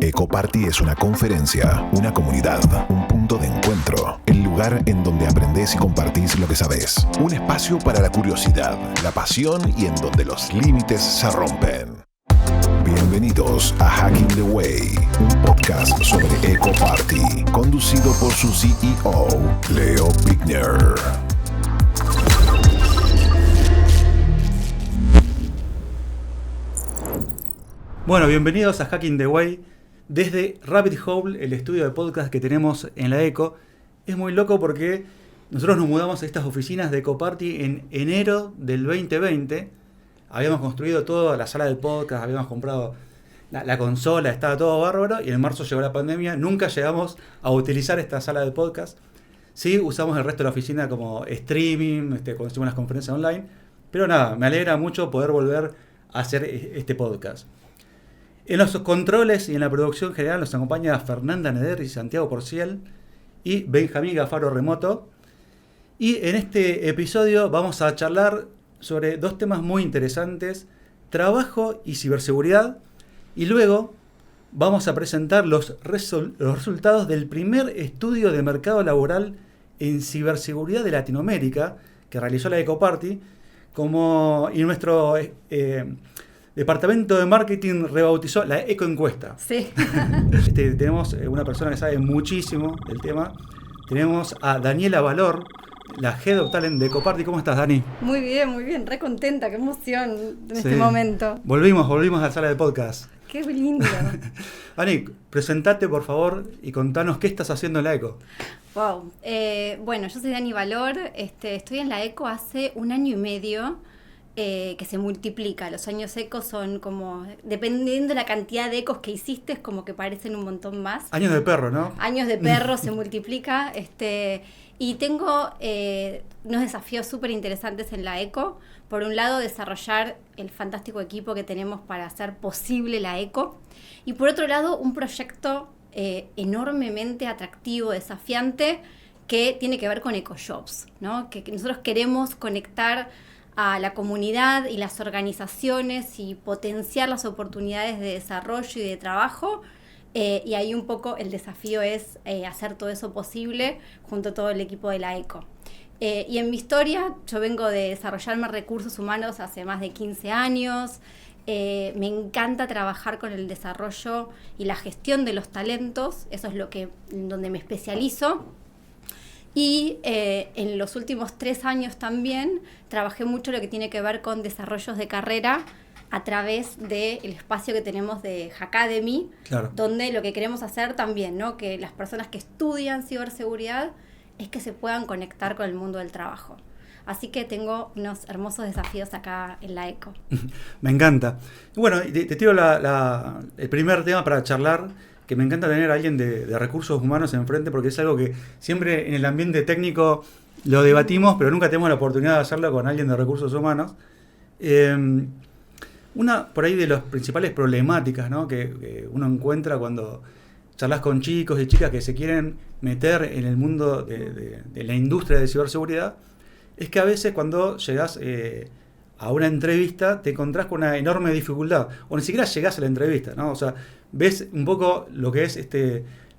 Ecoparty es una conferencia, una comunidad, un punto de encuentro, el lugar en donde aprendés y compartís lo que sabés. Un espacio para la curiosidad, la pasión y en donde los límites se rompen. Bienvenidos a Hacking the Way, un podcast sobre Ecoparty, conducido por su CEO, Leo Pickner. Bueno, bienvenidos a Hacking the Way desde Rabbit Hole, el estudio de podcast que tenemos en la Eco. Es muy loco porque nosotros nos mudamos a estas oficinas de Ecoparty en enero del 2020. Habíamos construido toda la sala de podcast, habíamos comprado la consola, estaba todo bárbaro y en marzo llegó la pandemia. Nunca llegamos a utilizar esta sala de podcast. Sí, usamos el resto de la oficina como streaming, cuando hicimos las conferencias online. Pero nada, me alegra mucho poder volver a hacer este podcast. En los controles y en la producción general nos acompaña Fernanda Neder y Santiago Porciel y Benjamín Gafaro remoto. Y en este episodio vamos a charlar sobre dos temas muy interesantes, trabajo y ciberseguridad. Y luego vamos a presentar los resultados del primer estudio de mercado laboral en ciberseguridad de Latinoamérica que realizó la Ecoparty, y nuestro departamento de marketing rebautizó la Ecoencuesta. Sí. Tenemos una persona que sabe muchísimo del tema. Tenemos a Daniela Valor, la Head of Talent de Ecoparty. ¿Cómo estás, Dani? Muy bien, re contenta, qué emoción en este momento. Volvimos a la sala de podcast. Qué lindo. Dani, presentate por favor y contanos qué estás haciendo en la Eco. Wow. Bueno, yo soy Dani Valor, estoy en la Eco hace 1 año y medio. Que se multiplica. Los años ecos son como, dependiendo de la cantidad de ecos que hiciste, es como que parecen un montón más. Años de perro, ¿no? Años de perro se multiplica. Y tengo unos desafíos súper interesantes en la Eco. Por un lado, desarrollar el fantástico equipo que tenemos para hacer posible la Eco. Y por otro lado, un proyecto enormemente atractivo, desafiante, que tiene que ver con EcoJobs, ¿no? Que nosotros queremos conectar a la comunidad y las organizaciones y potenciar las oportunidades de desarrollo y de trabajo. Y ahí un poco el desafío es hacer todo eso posible junto a todo el equipo de la Eco. Y en mi historia, yo vengo de desarrollarme recursos humanos hace más de 15 años. Me encanta trabajar con el desarrollo y la gestión de los talentos. Eso es donde me especializo. Y en los últimos 3 años también trabajé mucho lo que tiene que ver con desarrollos de carrera a través del espacio que tenemos de Hackademy, claro, donde lo que queremos hacer también, ¿no? Que las personas que estudian ciberseguridad es que se puedan conectar con el mundo del trabajo. Así que tengo unos hermosos desafíos acá en la Eco. Me encanta. Bueno, te tiro el primer tema para charlar, que me encanta tener a alguien de recursos humanos enfrente, porque es algo que siempre en el ambiente técnico lo debatimos, pero nunca tenemos la oportunidad de hacerlo con alguien de recursos humanos. Una por ahí de las principales problemáticas, ¿no?, que uno encuentra cuando charlas con chicos y chicas que se quieren meter en el mundo de la industria de ciberseguridad, es que a veces cuando llegas a una entrevista te encontrás con una enorme dificultad, o ni siquiera llegás a la entrevista, ¿no? O sea, ves un poco lo que es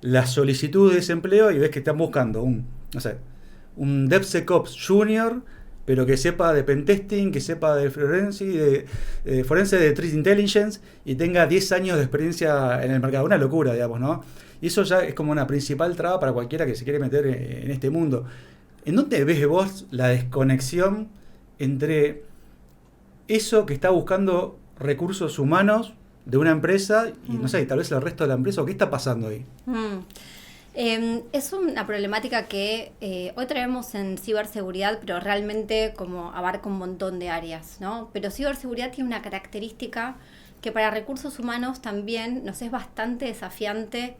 la solicitud de desempleo y ves que están buscando un DevSecOps Junior, pero que sepa de pentesting, que sepa de forense, de threat intelligence y tenga 10 años de experiencia en el mercado. Una locura, digamos, ¿no? Y eso ya es como una principal traba para cualquiera que se quiere meter en este mundo. ¿En dónde ves vos la desconexión entre eso que está buscando recursos humanos de una empresa y, no sé, tal vez el resto de la empresa, o qué está pasando ahí? Es una problemática que hoy traemos en ciberseguridad, pero realmente como abarca un montón de áreas, ¿no? Pero ciberseguridad tiene una característica que para recursos humanos también nos es bastante desafiante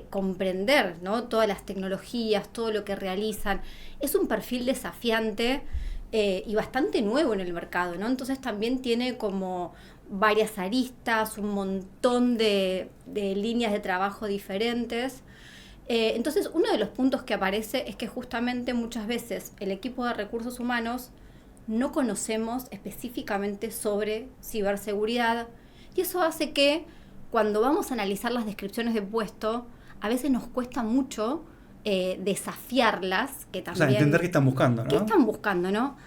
comprender, ¿no? Todas las tecnologías, todo lo que realizan. Es un perfil desafiante y bastante nuevo en el mercado, ¿no? Entonces también tiene como varias aristas, un montón de líneas de trabajo diferentes. Entonces, uno de los puntos que aparece es que justamente muchas veces el equipo de recursos humanos no conocemos específicamente sobre ciberseguridad, y eso hace que cuando vamos a analizar las descripciones de puesto, a veces nos cuesta mucho desafiarlas, que también... O sea, entender qué están buscando, ¿no? ¿Qué están buscando, no?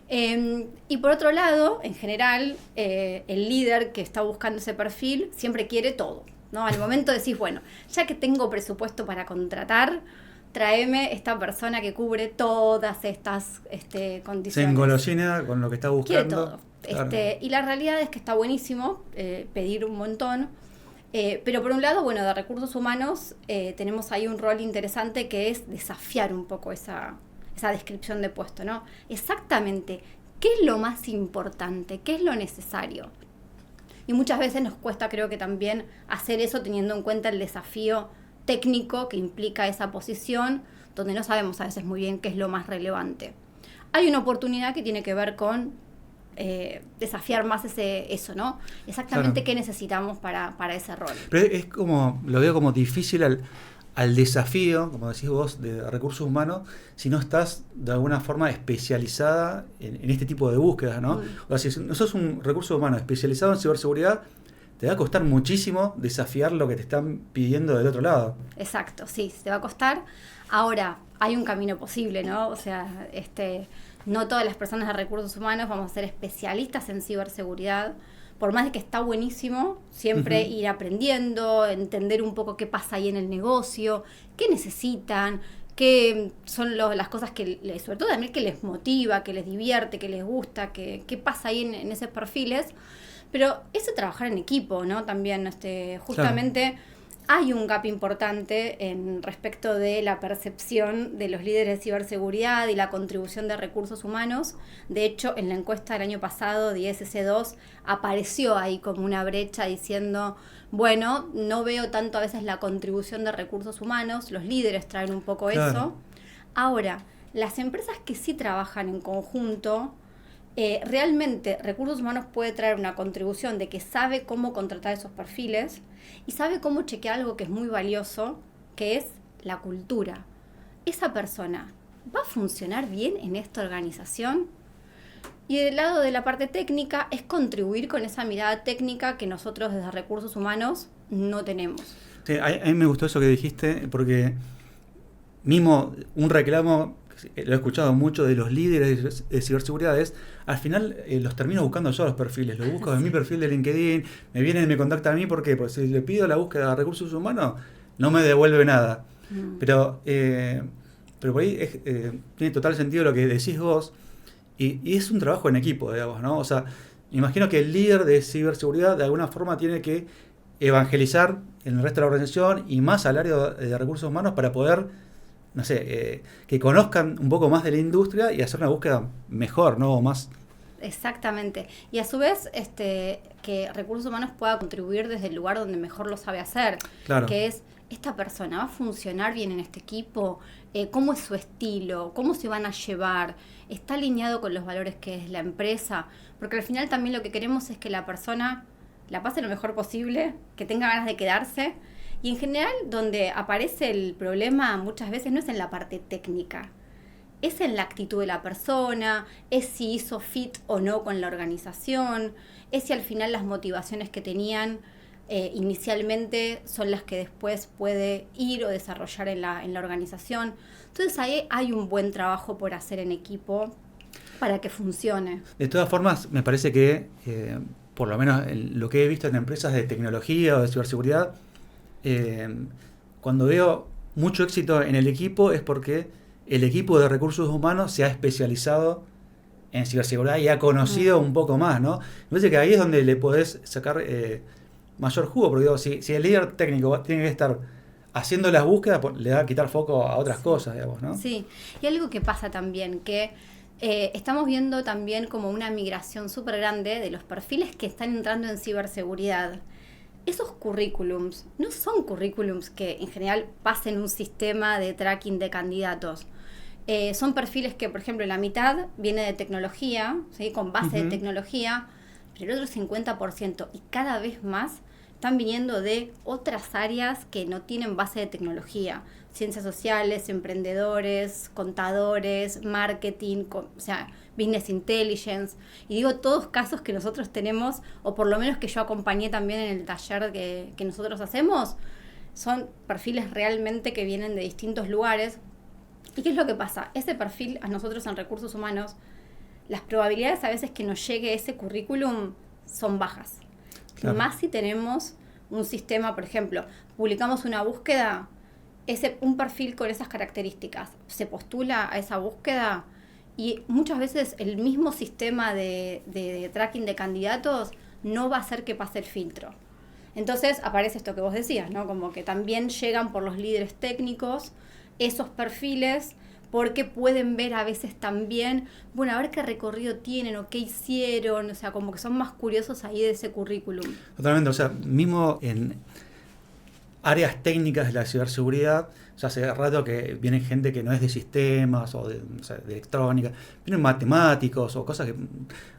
Y por otro lado, en general, el líder que está buscando ese perfil siempre quiere todo, ¿no? Al momento decís, bueno, ya que tengo presupuesto para contratar, tráeme esta persona que cubre todas estas condiciones. Se engolosina con lo que está buscando. Quiere todo. Claro. Y la realidad es que está buenísimo pedir un montón. Pero por un lado, bueno, de recursos humanos tenemos ahí un rol interesante que es desafiar un poco esa descripción de puesto, ¿no? Exactamente, ¿qué es lo más importante? ¿Qué es lo necesario? Y muchas veces nos cuesta, creo que también, hacer eso teniendo en cuenta el desafío técnico que implica esa posición, donde no sabemos a veces muy bien qué es lo más relevante. Hay una oportunidad que tiene que ver con desafiar más eso, ¿no? Exactamente Claro. qué necesitamos para ese rol. Pero es como, lo veo como difícil al desafío, como decís vos, de recursos humanos, si no estás de alguna forma especializada en este tipo de búsquedas, ¿no? O sea, si no sos un recurso humano especializado en ciberseguridad, te va a costar muchísimo desafiar lo que te están pidiendo del otro lado. Exacto, sí, te va a costar. Ahora, hay un camino posible, ¿no? O sea, no todas las personas de recursos humanos vamos a ser especialistas en ciberseguridad, por más de que está buenísimo siempre ir aprendiendo, entender un poco qué pasa ahí en el negocio, qué necesitan, qué son las cosas que, sobre todo también que les motiva, que les divierte, que les gusta, qué pasa ahí en esos perfiles. Pero eso trabajar en equipo, ¿no? También, justamente... Claro. Hay un gap importante en respecto de la percepción de los líderes de ciberseguridad y la contribución de recursos humanos. De hecho, en la encuesta del año pasado de ISC2 apareció ahí como una brecha diciendo, bueno, no veo tanto a veces la contribución de recursos humanos, los líderes traen un poco claro. Eso. Ahora, las empresas que sí trabajan en conjunto, realmente recursos humanos puede traer una contribución de que sabe cómo contratar esos perfiles y sabe cómo chequear algo que es muy valioso, que es la cultura. ¿Esa persona va a funcionar bien en esta organización? Y del lado de la parte técnica es contribuir con esa mirada técnica que nosotros desde recursos humanos no tenemos. Sí, a mí me gustó eso que dijiste, porque mismo un reclamo, lo he escuchado mucho de los líderes de ciberseguridad, al final los termino buscando yo los perfiles, los busco en mi perfil de LinkedIn, me vienen y me contactan a mí, ¿por qué? Porque si le pido la búsqueda de recursos humanos, no me devuelve nada. Pero por ahí tiene total sentido lo que decís vos, y es un trabajo en equipo, digamos, ¿no? O sea, me imagino que el líder de ciberseguridad de alguna forma tiene que evangelizar en el resto de la organización y más al área de recursos humanos para poder, no sé, que conozcan un poco más de la industria y hacer una búsqueda mejor, ¿no? O más. Exactamente. Y a su vez, que recursos humanos pueda contribuir desde el lugar donde mejor lo sabe hacer. Claro. Que es, ¿esta persona va a funcionar bien en este equipo? ¿Cómo es su estilo? ¿Cómo se van a llevar? ¿Está alineado con los valores que es la empresa? Porque al final también lo que queremos es que la persona la pase lo mejor posible, que tenga ganas de quedarse. Y en general, donde aparece el problema muchas veces no es en la parte técnica, es en la actitud de la persona, es si hizo fit o no con la organización, es si al final las motivaciones que tenían inicialmente son las que después puede ir o desarrollar en la organización. Entonces ahí hay un buen trabajo por hacer en equipo para que funcione. De todas formas, me parece que, por lo menos lo que he visto en empresas de tecnología o de ciberseguridad, cuando veo mucho éxito en el equipo es porque el equipo de recursos humanos se ha especializado en ciberseguridad y ha conocido un poco más, ¿no? Me parece que ahí es donde le podés sacar mayor jugo, porque digo, si el líder técnico tiene que estar haciendo las búsquedas, pues, le va a quitar foco a otras cosas, digamos, ¿no? Sí, y algo que pasa también, que estamos viendo también como una migración súper grande de los perfiles que están entrando en ciberseguridad. Esos currículums no son currículums que en general pasen un sistema de tracking de candidatos. Son perfiles que, por ejemplo, la mitad viene de tecnología, ¿sí? Con base de tecnología, pero el otro 50%, y cada vez más están viniendo de otras áreas que no tienen base de tecnología. Ciencias sociales, emprendedores, contadores, marketing, o sea, business intelligence. Y digo, todos casos que nosotros tenemos, o por lo menos que yo acompañé también en el taller que nosotros hacemos, son perfiles realmente que vienen de distintos lugares. ¿Y qué es lo que pasa? Ese perfil, a nosotros en recursos humanos, las probabilidades a veces que nos llegue ese currículum son bajas. Claro. Más si tenemos un sistema, por ejemplo, publicamos una búsqueda, un perfil con esas características se postula a esa búsqueda y muchas veces el mismo sistema de tracking de candidatos no va a hacer que pase el filtro. Entonces aparece esto que vos decías, ¿no? Como que también llegan por los líderes técnicos esos perfiles, porque pueden ver a veces también, bueno, a ver qué recorrido tienen o qué hicieron, o sea, como que son más curiosos ahí de ese currículum. Totalmente, o sea, mismo en áreas técnicas de la ciberseguridad, o sea, hace rato que viene gente que no es de sistemas o de electrónica, vienen matemáticos o cosas que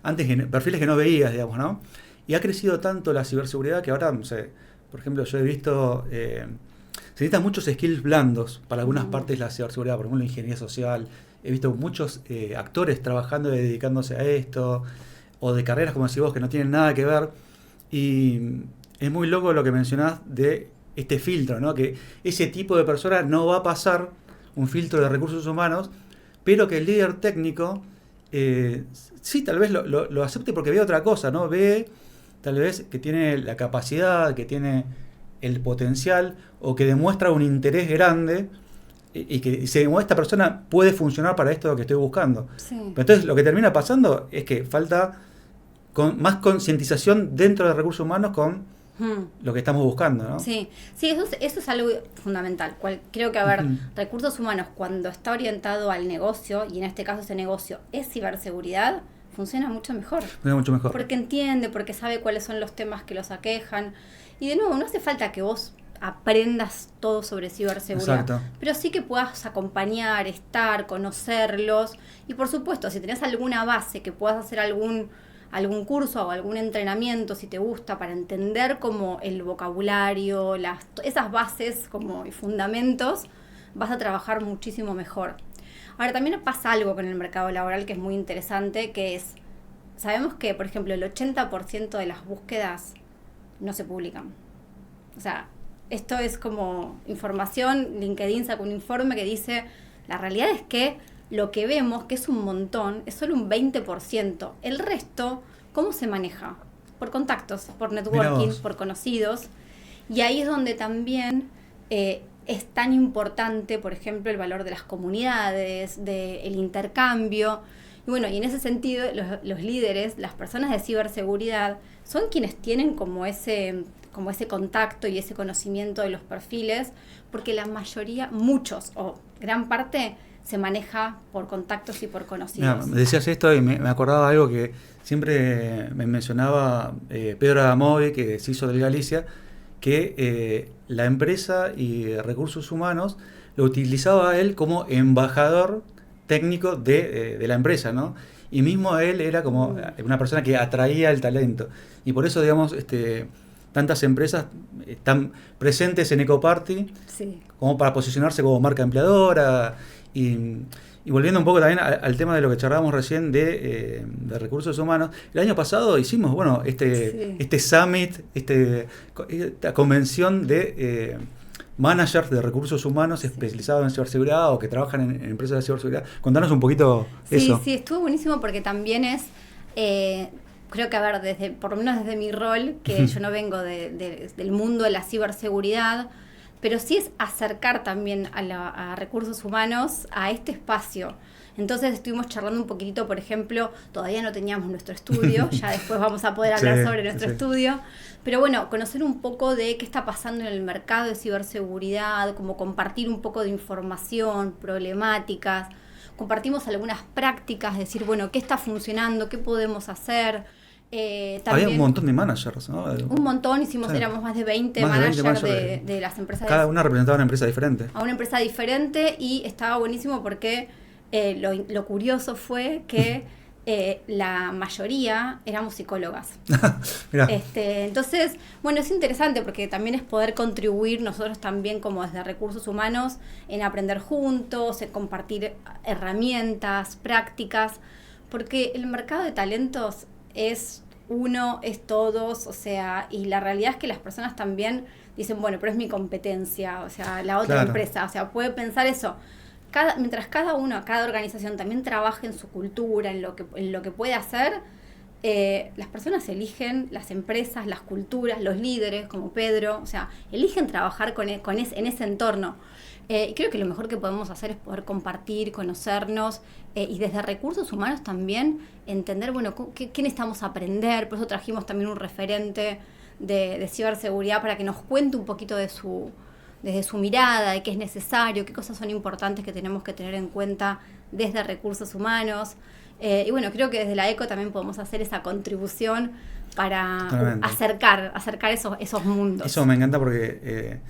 antes, perfiles que no veías, digamos, ¿no? Y ha crecido tanto la ciberseguridad que ahora, no sé, por ejemplo, yo he visto... se necesitan muchos skills blandos para algunas partes de la ciberseguridad, por ejemplo, ingeniería social. He visto muchos actores trabajando y dedicándose a esto, o de carreras, como decís vos, que no tienen nada que ver. Y es muy loco lo que mencionás de este filtro, ¿no? Que ese tipo de persona no va a pasar un filtro de recursos humanos, pero que el líder técnico sí, tal vez lo acepte porque ve otra cosa, ¿no? Ve tal vez que tiene la capacidad, que tiene el potencial o que demuestra un interés grande y que esta persona puede funcionar para esto que estoy buscando. Sí. Pero entonces lo que termina pasando es que falta más concientización dentro de recursos humanos con lo que estamos buscando, ¿no? Sí, eso es algo fundamental. Creo que, recursos humanos cuando está orientado al negocio, y en este caso ese negocio es ciberseguridad, funciona mucho mejor. Funciona mucho mejor. Porque entiende, porque sabe cuáles son los temas que los aquejan. Y de nuevo, no hace falta que vos aprendas todo sobre ciberseguridad. Exacto. Pero sí que puedas acompañar, estar, conocerlos. Y por supuesto, si tenés alguna base, que puedas hacer algún curso o algún entrenamiento, si te gusta, para entender como el vocabulario, esas bases como y fundamentos, vas a trabajar muchísimo mejor. Ahora, también pasa algo con el mercado laboral que es muy interesante, que es, sabemos que, por ejemplo, el 80% de las búsquedas no se publican. O sea, esto es como información, LinkedIn sacó un informe que dice, la realidad es que lo que vemos, que es un montón, es solo un 20%. El resto, ¿cómo se maneja? Por contactos, por networking, por conocidos. Y ahí es donde también es tan importante, por ejemplo, el valor de las comunidades, del intercambio. Y bueno, y en ese sentido, los líderes, las personas de ciberseguridad, son quienes tienen como ese contacto y ese conocimiento de los perfiles, porque la mayoría, muchos o gran parte, se maneja por contactos y por conocidos. Mira, me decías esto y me acordaba de algo que siempre me mencionaba Pedro Adamovi, que se hizo de Galicia, que la empresa y recursos humanos lo utilizaba él como embajador técnico de la empresa, ¿no? Y mismo él era como una persona que atraía el talento. Y por eso, digamos, tantas empresas están presentes en Ecoparty, sí, como para posicionarse como marca empleadora. Y volviendo un poco también al tema de lo que charlábamos recién de recursos humanos, el año pasado hicimos, bueno, este summit, esta convención de managers de recursos humanos especializados en ciberseguridad o que trabajan en empresas de ciberseguridad. Contanos un poquito eso. Sí, estuvo buenísimo porque también es, creo que por lo menos desde mi rol, que yo no vengo del mundo de la ciberseguridad, pero sí es acercar también a recursos humanos a este espacio. Entonces estuvimos charlando un poquitito, por ejemplo, todavía no teníamos nuestro estudio, ya después vamos a poder hablar sobre nuestro estudio, pero bueno, conocer un poco de qué está pasando en el mercado de ciberseguridad, como compartir un poco de información, problemáticas, compartimos algunas prácticas, decir, bueno, qué está funcionando, qué podemos hacer. También, había un montón de managers, ¿no? Un montón, éramos más de 20 managers de las empresas. Cada una representaba una empresa diferente. A una empresa diferente, y estaba buenísimo porque lo curioso fue que la mayoría éramos psicólogas. Mirá. Entonces, bueno, es interesante porque también es poder contribuir nosotros también como desde recursos humanos en aprender juntos, en compartir herramientas, prácticas, porque el mercado de talentos es uno, es todos, o sea, y la realidad es que las personas también dicen, bueno, pero es mi competencia, o sea, la otra Claro. empresa, o sea, puede pensar eso. Mientras cada organización también trabaje en su cultura, en lo que puede hacer, las personas eligen, las empresas, las culturas, los líderes, como Pedro, o sea, eligen trabajar en ese entorno. Y creo que lo mejor que podemos hacer es poder compartir, conocernos, y desde recursos humanos también entender, bueno, qué necesitamos aprender. Por eso trajimos también un referente de ciberseguridad para que nos cuente un poquito desde su mirada, de qué es necesario, qué cosas son importantes que tenemos que tener en cuenta desde recursos humanos. Y bueno, creo que desde la ECO también podemos hacer esa contribución para Totalmente. acercar esos mundos. Eso me encanta porque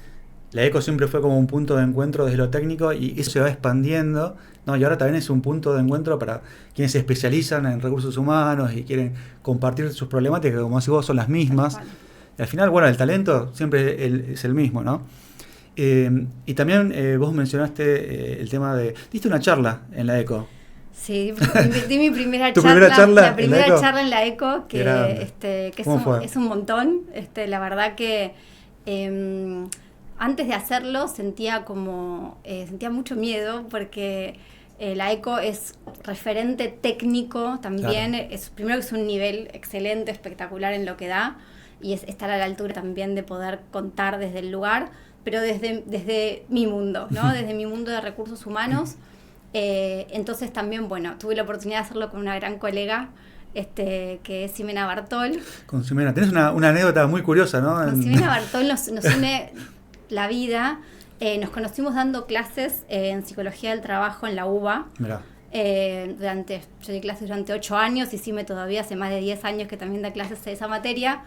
la ECO siempre fue como un punto de encuentro desde lo técnico y eso se va expandiendo, ¿no? Y ahora también es un punto de encuentro para quienes se especializan en recursos humanos y quieren compartir sus problemáticas, que como decís vos son las mismas. Y al final, bueno, el talento siempre es el mismo, ¿no? Y también vos mencionaste el tema diste una charla en la ECO. Sí, di mi primera ¿Tu charla, primera charla la en la primera ECO? charla en la ECO, que ¿Cómo fue? es un montón. La verdad que antes de hacerlo sentía mucho miedo porque la ECO es referente técnico también. Claro. Primero que es un nivel excelente, espectacular en lo que da, y es estar a la altura también de poder contar desde el lugar, pero desde mi mundo, ¿no? Desde mi mundo de recursos humanos. Entonces también, bueno, tuve la oportunidad de hacerlo con una gran colega, que es Ximena Bartol. Con Ximena, tenés una anécdota muy curiosa, ¿no? Con Ximena Bartol nos une la vida. Nos conocimos dando clases en psicología del trabajo en la UBA. Mirá. Yo di clases durante 8 años y Xime todavía hace más de 10 años que también da clases de esa materia.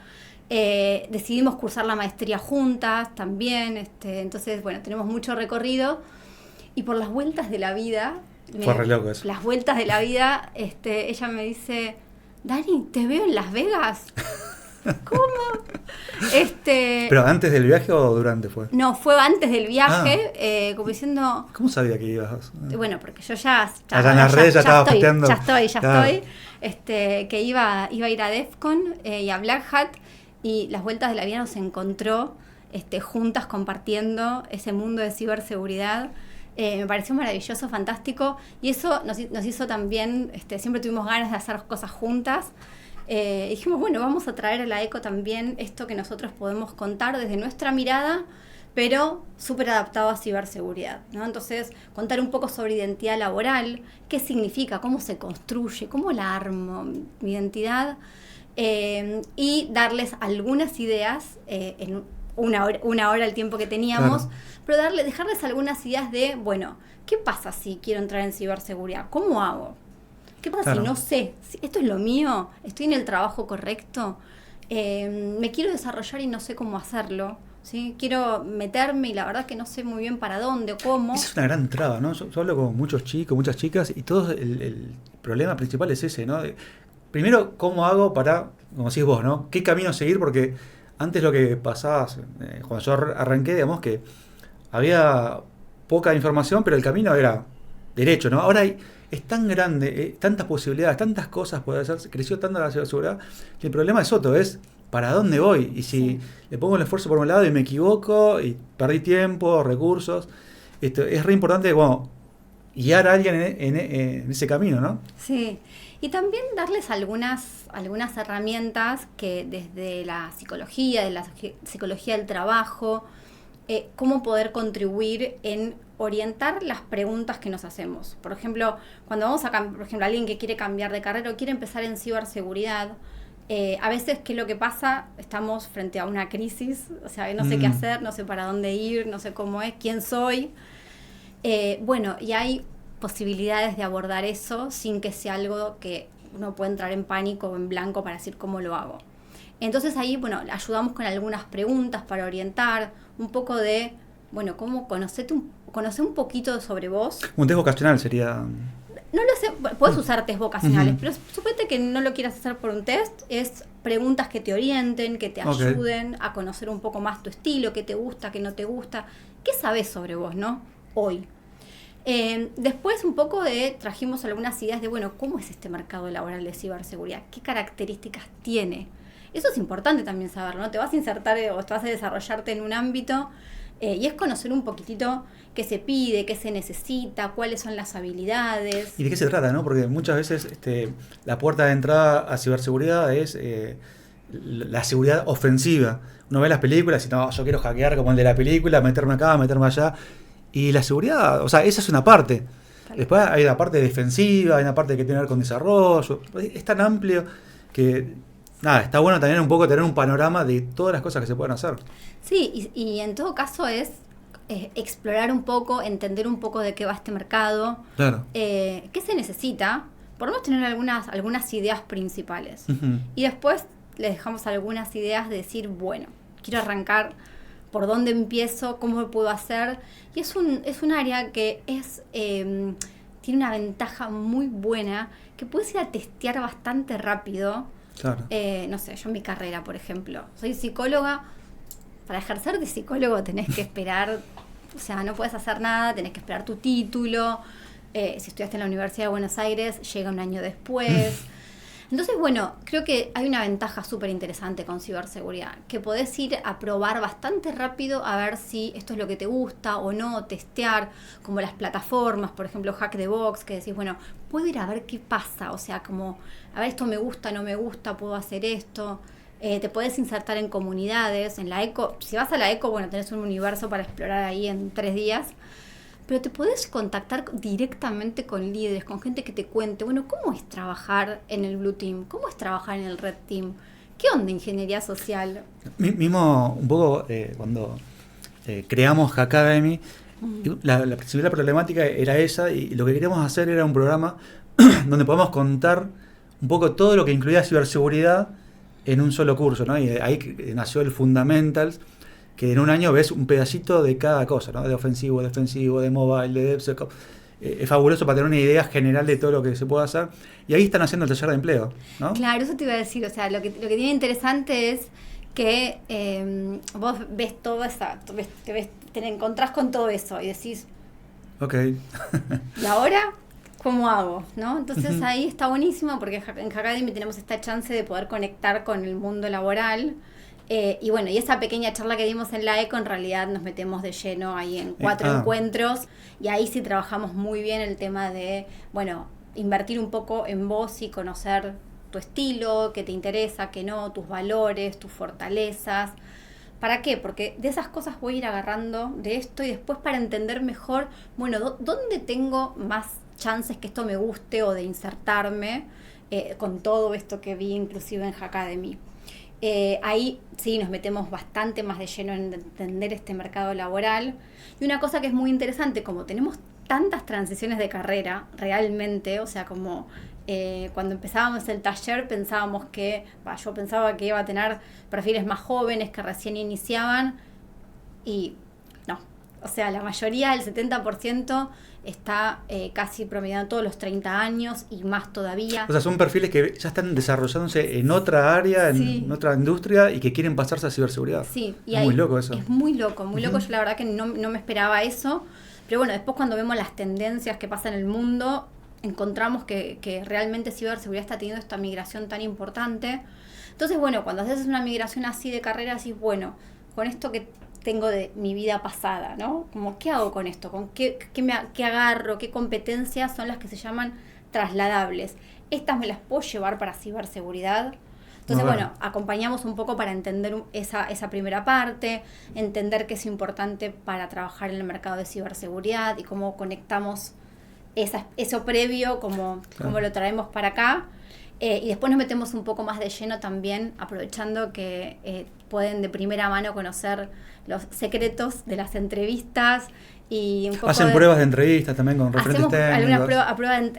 Decidimos cursar la maestría juntas también, entonces, bueno, tenemos mucho recorrido. Y por las vueltas de la vida, fue re loco eso. Las vueltas de la vida, ella me dice, Dani, te veo en Las Vegas. ¿Cómo? ¿Pero antes del viaje o durante fue? No, fue antes del viaje, como diciendo... ¿Cómo sabía que ibas? Bueno, porque yo ya en las redes ya estaba posteando. Ya estoy. Claro. Que iba a ir a DEFCON y a Black Hat, y las vueltas de la vida nos encontró juntas compartiendo ese mundo de ciberseguridad. Me pareció maravilloso, fantástico, y eso nos hizo también, siempre tuvimos ganas de hacer cosas juntas. Dijimos, bueno, vamos a traer a la ECO también esto que nosotros podemos contar desde nuestra mirada, pero súper adaptado a ciberseguridad, ¿no? Entonces, contar un poco sobre identidad laboral, qué significa, cómo se construye, cómo la armo, mi identidad, y darles algunas ideas en una hora el tiempo que teníamos, claro. Pero dejarles algunas ideas de, bueno, ¿qué pasa si quiero entrar en ciberseguridad? ¿Cómo hago? ¿Qué pasa si no sé? ¿Esto es lo mío? ¿Estoy en el trabajo correcto? Me quiero desarrollar y no sé cómo hacerlo, ¿sí? Quiero meterme y la verdad que no sé muy bien para dónde o cómo. Esa es una gran traba, ¿no? Yo hablo con muchos chicos, muchas chicas, y todo el problema principal es ese, ¿no? Primero, ¿cómo hago para, como decís vos, ¿no? ¿Qué camino seguir? Porque antes lo que pasaba, cuando yo arranqué, digamos que había poca información, pero el camino era derecho, ¿no? Ahora es tan grande, tantas posibilidades, tantas cosas puede hacer, creció tanto la ciberseguridad, que el problema es otro, es ¿para dónde voy? Y si le pongo el esfuerzo por un lado y me equivoco, y perdí tiempo, recursos, es re importante, bueno, guiar a alguien en ese camino, ¿no? Sí, y también darles algunas herramientas que desde la psicología del trabajo, cómo poder contribuir en orientar las preguntas que nos hacemos. Por ejemplo, cuando vamos por ejemplo, alguien que quiere cambiar de carrera o quiere empezar en ciberseguridad, a veces, ¿qué es lo que pasa? Estamos frente a una crisis, o sea, no sé qué hacer, no sé para dónde ir, no sé cómo es, quién soy. Bueno, y hay posibilidades de abordar eso sin que sea algo que uno pueda entrar en pánico o en blanco para decir cómo lo hago. Entonces ahí, bueno, ayudamos con algunas preguntas para orientar, un poco de, bueno, cómo conocer un poquito sobre vos. Un test vocacional sería... No lo sé, puedes usar test vocacionales, Ujú. pero suponete que no lo quieras hacer por un test, es preguntas que te orienten, que te Ok. ayuden a conocer un poco más tu estilo, qué te gusta, qué no te gusta, qué sabes sobre vos, ¿no? Hoy. Después un poco trajimos algunas ideas de, bueno, ¿cómo es este mercado laboral de ciberseguridad? ¿Qué características tiene? Eso es importante también saberlo, ¿no? Te vas a insertar o te vas a desarrollarte en un ámbito y es conocer un poquitito qué se pide, qué se necesita, cuáles son las habilidades. ¿Y de qué se trata, no? Porque muchas veces la puerta de entrada a ciberseguridad es la seguridad ofensiva. Uno ve las películas y no, yo quiero hackear como el de la película, meterme acá, meterme allá. Y la seguridad, o sea, esa es una parte. Después hay la parte defensiva, hay una parte que tiene que ver con desarrollo. Es tan amplio que, nada, está bueno también un poco tener un panorama de todas las cosas que se pueden hacer. Sí, y en todo caso es explorar un poco, entender un poco de qué va este mercado, Claro. qué se necesita, por lo menos tener algunas ideas principales. Ujú. Y después les dejamos algunas ideas de decir, bueno, quiero arrancar, por dónde empiezo, cómo lo puedo hacer. Y es un área que tiene una ventaja muy buena, que puedes ir a testear bastante rápido. Claro. No sé, yo en mi carrera, por ejemplo, soy psicóloga. Para ejercer de psicólogo tenés que esperar, o sea, no puedes hacer nada, tenés que esperar tu título. Si estudiaste en la Universidad de Buenos Aires, llega un año después. Entonces, bueno, creo que hay una ventaja súper interesante con ciberseguridad, que podés ir a probar bastante rápido a ver si esto es lo que te gusta o no, testear, como las plataformas, por ejemplo, Hack the Box, que decís, bueno, puedo ir a ver qué pasa, o sea, como, a ver, esto me gusta, no me gusta, puedo hacer esto. Te podés insertar en comunidades, en la ECO. Si vas a la ECO, bueno, tenés un universo para explorar ahí en 3 días. Pero te podés contactar directamente con líderes, con gente que te cuente, bueno, ¿cómo es trabajar en el Blue Team? ¿Cómo es trabajar en el Red Team? ¿Qué onda ingeniería social? Mismo un poco cuando creamos Hackademy, la principal problemática era esa, y lo que queríamos hacer era un programa donde podamos contar un poco todo lo que incluía ciberseguridad en un solo curso, ¿no? Y ahí nació el Fundamentals, que en un año ves un pedacito de cada cosa, ¿no? De ofensivo, defensivo, de mobile, de DevSecOps. Es fabuloso para tener una idea general de todo lo que se puede hacer. Y ahí están haciendo el taller de empleo, ¿no? Claro, eso te iba a decir. O sea, lo que tiene interesante es que vos ves todo te encontrás con todo eso y decís, Ok. ¿y ahora cómo hago? ¿No? Entonces Ujú. ahí está buenísimo porque en Hackademy tenemos esta chance de poder conectar con el mundo laboral. Y bueno, y esa pequeña charla que dimos en la ECO, en realidad nos metemos de lleno ahí en 4 encuentros, y ahí sí trabajamos muy bien el tema de, bueno, invertir un poco en vos y conocer tu estilo, qué te interesa, qué no, tus valores, tus fortalezas. ¿Para qué? Porque de esas cosas voy a ir agarrando de esto y después para entender mejor, bueno, ¿dónde tengo más chances que esto me guste o de insertarme con todo esto que vi inclusive en Hackademy? Ahí sí nos metemos bastante más de lleno en entender este mercado laboral. Y una cosa que es muy interesante, como tenemos tantas transiciones de carrera realmente, o sea, como cuando empezábamos el taller pensábamos que, yo pensaba que iba a tener perfiles más jóvenes que recién iniciaban, y no, o sea, la mayoría, el 70%, está casi promediando todos los 30 años y más todavía. O sea, son perfiles que ya están desarrollándose en otra área, Sí. en otra industria, y que quieren pasarse a ciberseguridad. Sí, y Es ahí muy loco eso. es muy loco, muy loco. Ujú. Yo la verdad que no me esperaba eso. Pero bueno, después cuando vemos las tendencias que pasan en el mundo, encontramos que realmente ciberseguridad está teniendo esta migración tan importante. Entonces, bueno, cuando haces una migración así de carrera, decís, bueno, con esto que tengo de mi vida pasada, ¿no? Como, ¿qué hago con esto? ¿Con qué agarro? ¿Qué competencias son las que se llaman trasladables? Estas me las puedo llevar para ciberseguridad. Entonces, bueno, acompañamos un poco para entender esa primera parte, entender qué es importante para trabajar en el mercado de ciberseguridad y cómo conectamos eso previo, cómo lo traemos para acá. Y después nos metemos un poco más de lleno también, aprovechando que pueden de primera mano conocer los secretos de las entrevistas. Y un poco Hacen pruebas de entrevistas también con referentes hacemos técnicos.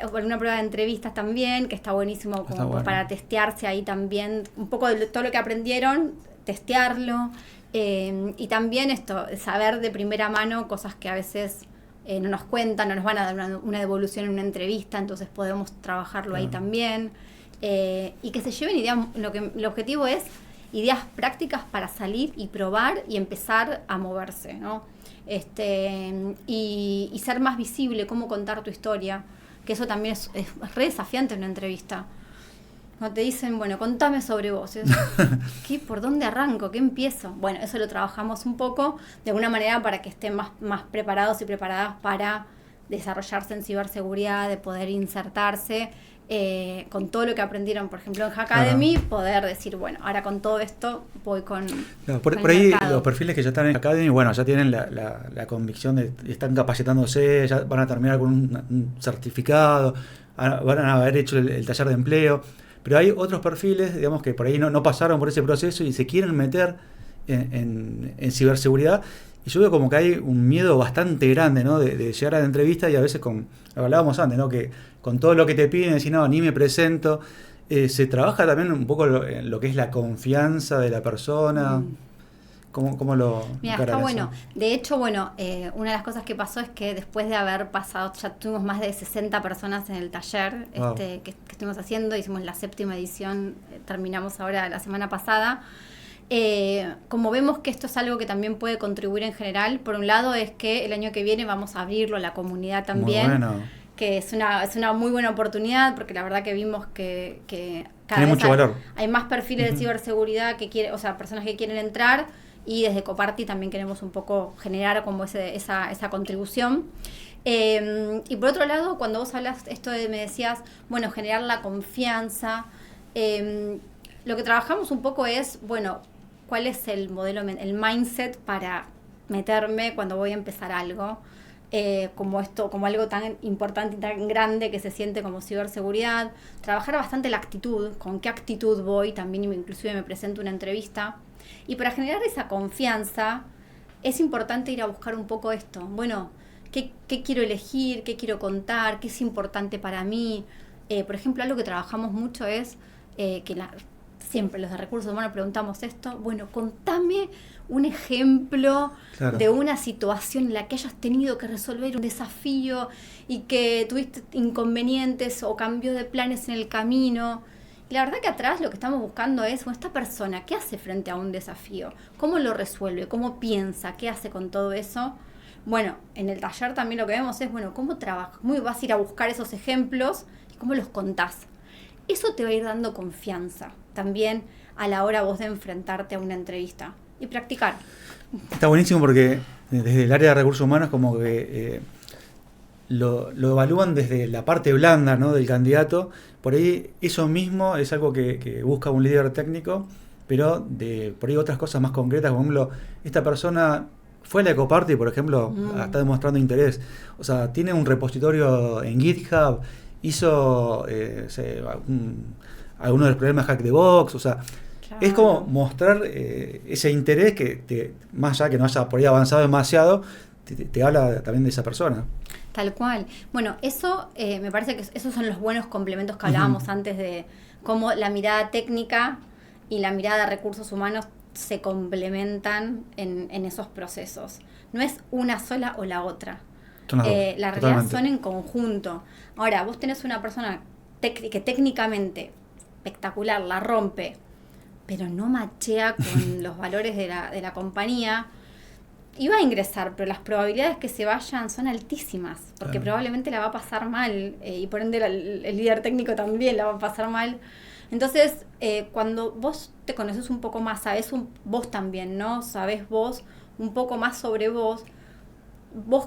alguna prueba de entrevistas también, que está buenísimo como bueno. para testearse ahí también, un poco de todo lo que aprendieron, testearlo, y también esto, saber de primera mano cosas que a veces no nos cuentan, no nos van a dar una devolución en una entrevista, entonces podemos trabajarlo ahí también. Y que se lleven ideas, el objetivo es ideas prácticas para salir y probar y empezar a moverse, ¿no? Y ser más visible, cómo contar tu historia, que eso también es re desafiante en una entrevista. Cuando te dicen, bueno, contame sobre vos, ¿por dónde arranco? ¿Qué empiezo? Bueno, eso lo trabajamos un poco, de alguna manera para que estén más preparados y preparadas para desarrollarse en ciberseguridad, de poder insertarse con todo lo que aprendieron, por ejemplo, en Hackademy, poder decir, bueno, ahora con todo esto voy con por el ahí mercado. los perfiles que ya están en Hackademy, bueno, ya tienen la convicción de están capacitándose, ya van a terminar con un certificado, van a haber hecho el taller de empleo, pero hay otros perfiles, digamos, que por ahí no pasaron por ese proceso y se quieren meter en ciberseguridad. Y yo veo como que hay un miedo bastante grande, ¿no? de llegar a la entrevista y a veces, lo que hablábamos antes, ¿no? Que con todo lo que te piden, decir, no, ni me presento. Se trabaja también un poco en lo que es la confianza de la persona. ¿Cómo lo Mira, encaran está eso? bueno. De hecho, una de las cosas que pasó es que después de haber pasado, ya tuvimos más de 60 personas en el taller Wow. que estuvimos haciendo, hicimos la 7ª edición, terminamos ahora la semana pasada. Como vemos que esto es algo que también puede contribuir en general, por un lado es que el año que viene vamos a abrirlo a la comunidad también, Muy bueno. que es una muy buena oportunidad, porque la verdad que vimos que cada Tiene vez mucho valor. hay más perfiles de ciberseguridad personas que quieren entrar, y desde Coparty también queremos un poco generar como esa contribución. Y por otro lado, cuando vos hablas me decías, bueno, generar la confianza, lo que trabajamos un poco es, bueno, cuál es el modelo, el mindset para meterme cuando voy a empezar algo, como algo tan importante y tan grande que se siente como ciberseguridad. Trabajar bastante la actitud, con qué actitud voy, también inclusive me presento una entrevista. Y para generar esa confianza es importante ir a buscar un poco esto. Bueno, ¿qué quiero elegir? ¿Qué quiero contar? ¿Qué es importante para mí? Por ejemplo, algo que trabajamos mucho es siempre los de recursos humanos preguntamos esto. Bueno, contame un ejemplo de una situación en la que hayas tenido que resolver un desafío y que tuviste inconvenientes o cambio de planes en el camino. Y la verdad que atrás lo que estamos buscando es, bueno, esta persona, ¿qué hace frente a un desafío? ¿Cómo lo resuelve? ¿Cómo piensa? ¿Qué hace con todo eso? Bueno, en el taller también lo que vemos es, bueno, ¿cómo trabajas? ¿Cómo vas a ir a buscar esos ejemplos y cómo los contás? Eso te va a ir dando confianza también a la hora vos de enfrentarte a una entrevista y practicar. Está buenísimo porque desde el área de recursos humanos como que lo evalúan desde la parte blanda, ¿no? del candidato. Por ahí eso mismo es algo que busca un líder técnico, pero por ahí otras cosas más concretas, por ejemplo, esta persona fue a la Ecoparty, por ejemplo, está demostrando interés. O sea, tiene un repositorio en GitHub, hizo algunos de los problemas de Hack the Box, o sea, claro. Es como mostrar ese interés que más allá que no haya por ahí avanzado demasiado, te habla también de esa persona. Tal cual. Bueno, eso me parece que esos son los buenos complementos que hablábamos antes de cómo la mirada técnica y la mirada de recursos humanos se complementan en esos procesos. No es una sola o la otra. La realidad son en conjunto. Ahora, vos tenés una persona que técnicamente espectacular, la rompe, pero no machea con los valores de la compañía, iba a ingresar, pero las probabilidades que se vayan son altísimas, porque probablemente la va a pasar mal, y por ende el líder técnico también la va a pasar mal. Entonces, cuando vos te conoces un poco más, sabés vos también, ¿no? Sabés vos un poco más sobre vos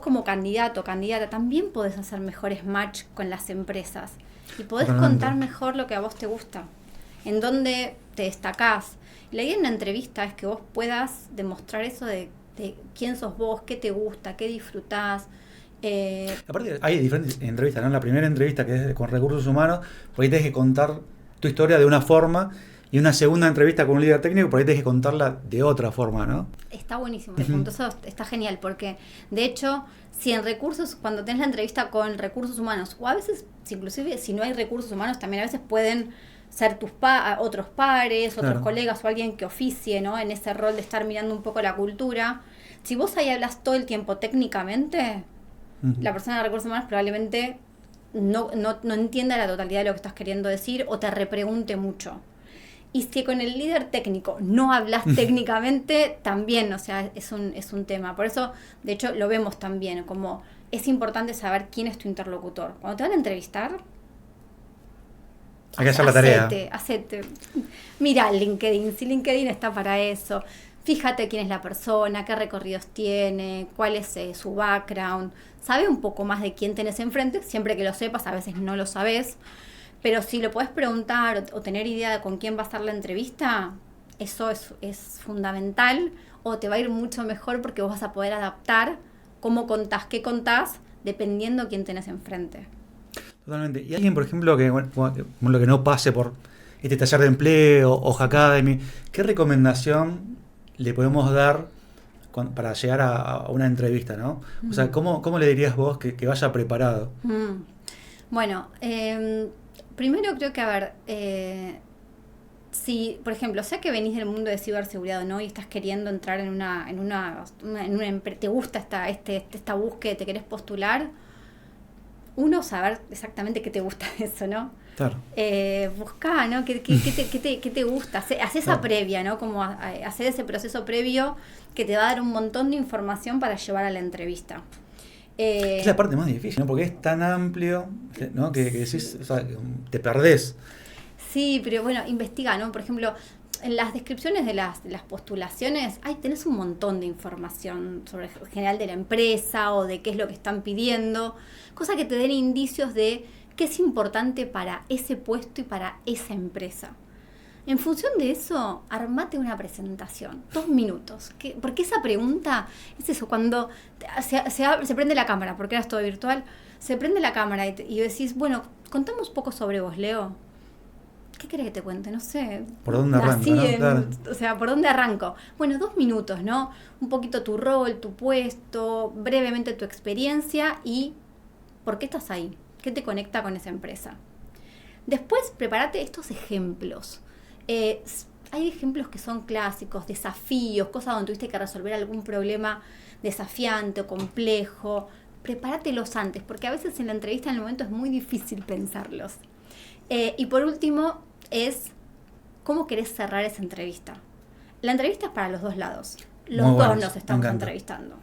como candidato o candidata, también podés hacer mejores match con las empresas y podés contar mejor lo que a vos te gusta, en dónde te destacás. La idea en una entrevista es que vos puedas demostrar eso de quién sos vos, qué te gusta, qué disfrutás. Aparte hay diferentes entrevistas, ¿no? La primera entrevista que es con recursos humanos, por ahí tenés que contar tu historia de una forma, y una segunda entrevista con un líder técnico, por ahí tenés que contarla de otra forma, ¿no? Está buenísimo, eso está genial, porque de hecho, cuando tenés la entrevista con recursos humanos, o a veces, inclusive si no hay recursos humanos, también a veces pueden ser otros pares, otros colegas o alguien que oficie, ¿no? En ese rol de estar mirando un poco la cultura. Si vos ahí hablas todo el tiempo técnicamente, la persona de recursos humanos probablemente no entienda la totalidad de lo que estás queriendo decir o te repregunte mucho. Y si con el líder técnico no hablas técnicamente, también, o sea, es un tema. Por eso, de hecho, lo vemos también, como es importante saber quién es tu interlocutor. Cuando te van a entrevistar, hay que hacer la tarea. Hacete. Mira LinkedIn, si LinkedIn está para eso. Fíjate quién es la persona, qué recorridos tiene, cuál es su background. Sabe un poco más de quién tenés enfrente, siempre que lo sepas, a veces no lo sabés. Pero si lo podés preguntar o tener idea de con quién va a ser la entrevista, eso es fundamental, o te va a ir mucho mejor porque vos vas a poder adaptar cómo contás, qué contás, dependiendo quién tenés enfrente. Totalmente. Y alguien, por ejemplo, que lo que no pase por este taller de empleo o Hackademy, ¿qué recomendación le podemos dar para llegar a una entrevista, ¿no? O sea, ¿cómo le dirías vos que vaya preparado? Bueno, primero creo que, a ver, si, por ejemplo, sé que venís del mundo de ciberseguridad o no y estás queriendo entrar en una te gusta esta búsqueda, te querés postular, uno, saber exactamente qué te gusta de eso, ¿no? Claro. Buscá, ¿no? ¿Qué te gusta? Hacé esa previa, ¿no? Como hacer ese proceso previo que te va a dar un montón de información para llevar a la entrevista. Es la parte más difícil, ¿no? Porque es tan amplio, ¿no? Que decís, o sea, te perdés. Sí, pero bueno, investiga, ¿no? Por ejemplo, en las descripciones de las postulaciones, tenés un montón de información sobre el general de la empresa o de qué es lo que están pidiendo, cosa que te den indicios de qué es importante para ese puesto y para esa empresa. En función de eso, armate una presentación, 2 minutos. Porque esa pregunta es eso, cuando se prende la cámara, porque ahora es todo virtual, se prende la cámara y decís, bueno, contamos un poco sobre vos, Leo. ¿Qué querés que te cuente? No sé. ¿Por dónde arranco? ¿No? Claro. O sea, ¿por dónde arranco? Bueno, 2 minutos, ¿no? Un poquito tu rol, tu puesto, brevemente tu experiencia y por qué estás ahí. ¿Qué te conecta con esa empresa? Después, prepárate estos ejemplos. Hay ejemplos que son clásicos, desafíos, cosas donde tuviste que resolver algún problema desafiante o complejo. Prepáratelos antes, porque a veces en la entrevista en el momento es muy difícil pensarlos. Y por último es cómo querés cerrar esa entrevista. La entrevista es para los dos lados. Los dos nos estamos entrevistando.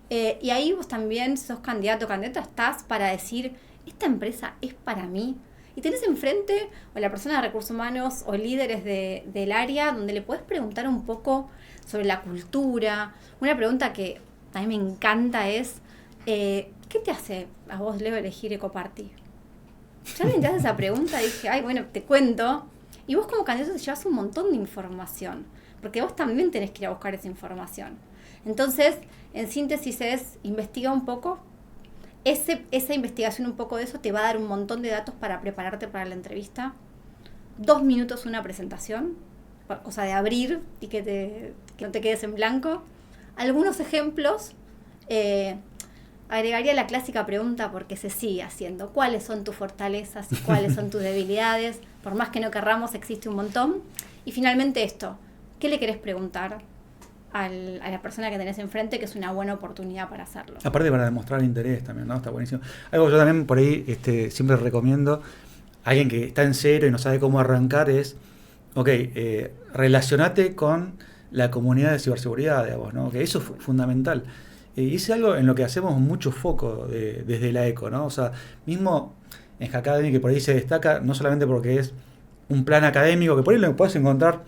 Y ahí vos también sos candidato o candidata, estás para decir, esta empresa es para mí. Y tenés enfrente o la persona de recursos humanos o líderes del área donde le podés preguntar un poco sobre la cultura. Una pregunta que a mí me encanta es, ¿qué te hace a vos, Leo, elegir Ecoparty? Ya me hace esa pregunta y dije, bueno, te cuento. Y vos como candidato te llevas un montón de información, porque vos también tenés que ir a buscar esa información. Entonces, en síntesis investiga un poco. Esa investigación, un poco de eso, te va a dar un montón de datos para prepararte para la entrevista. 2 minutos una presentación, cosa de abrir y que no te quedes en blanco. Algunos ejemplos. Agregaría la clásica pregunta porque se sigue haciendo. ¿Cuáles son tus fortalezas y cuáles son tus debilidades? Por más que no querramos, existe un montón. Y finalmente esto, ¿qué le querés preguntar a la persona que tenés enfrente, que es una buena oportunidad para hacerlo? Aparte para demostrar interés también, ¿no? Está buenísimo. Algo que yo también por ahí siempre recomiendo a alguien que está en cero y no sabe cómo arrancar es, relacionate con la comunidad de ciberseguridad, digamos, ¿no? Que eso es fundamental. Y es algo en lo que hacemos mucho foco desde la ECO, ¿no? O sea, mismo en Hackademy, que por ahí se destaca, no solamente porque es un plan académico, que por ahí lo puedes encontrar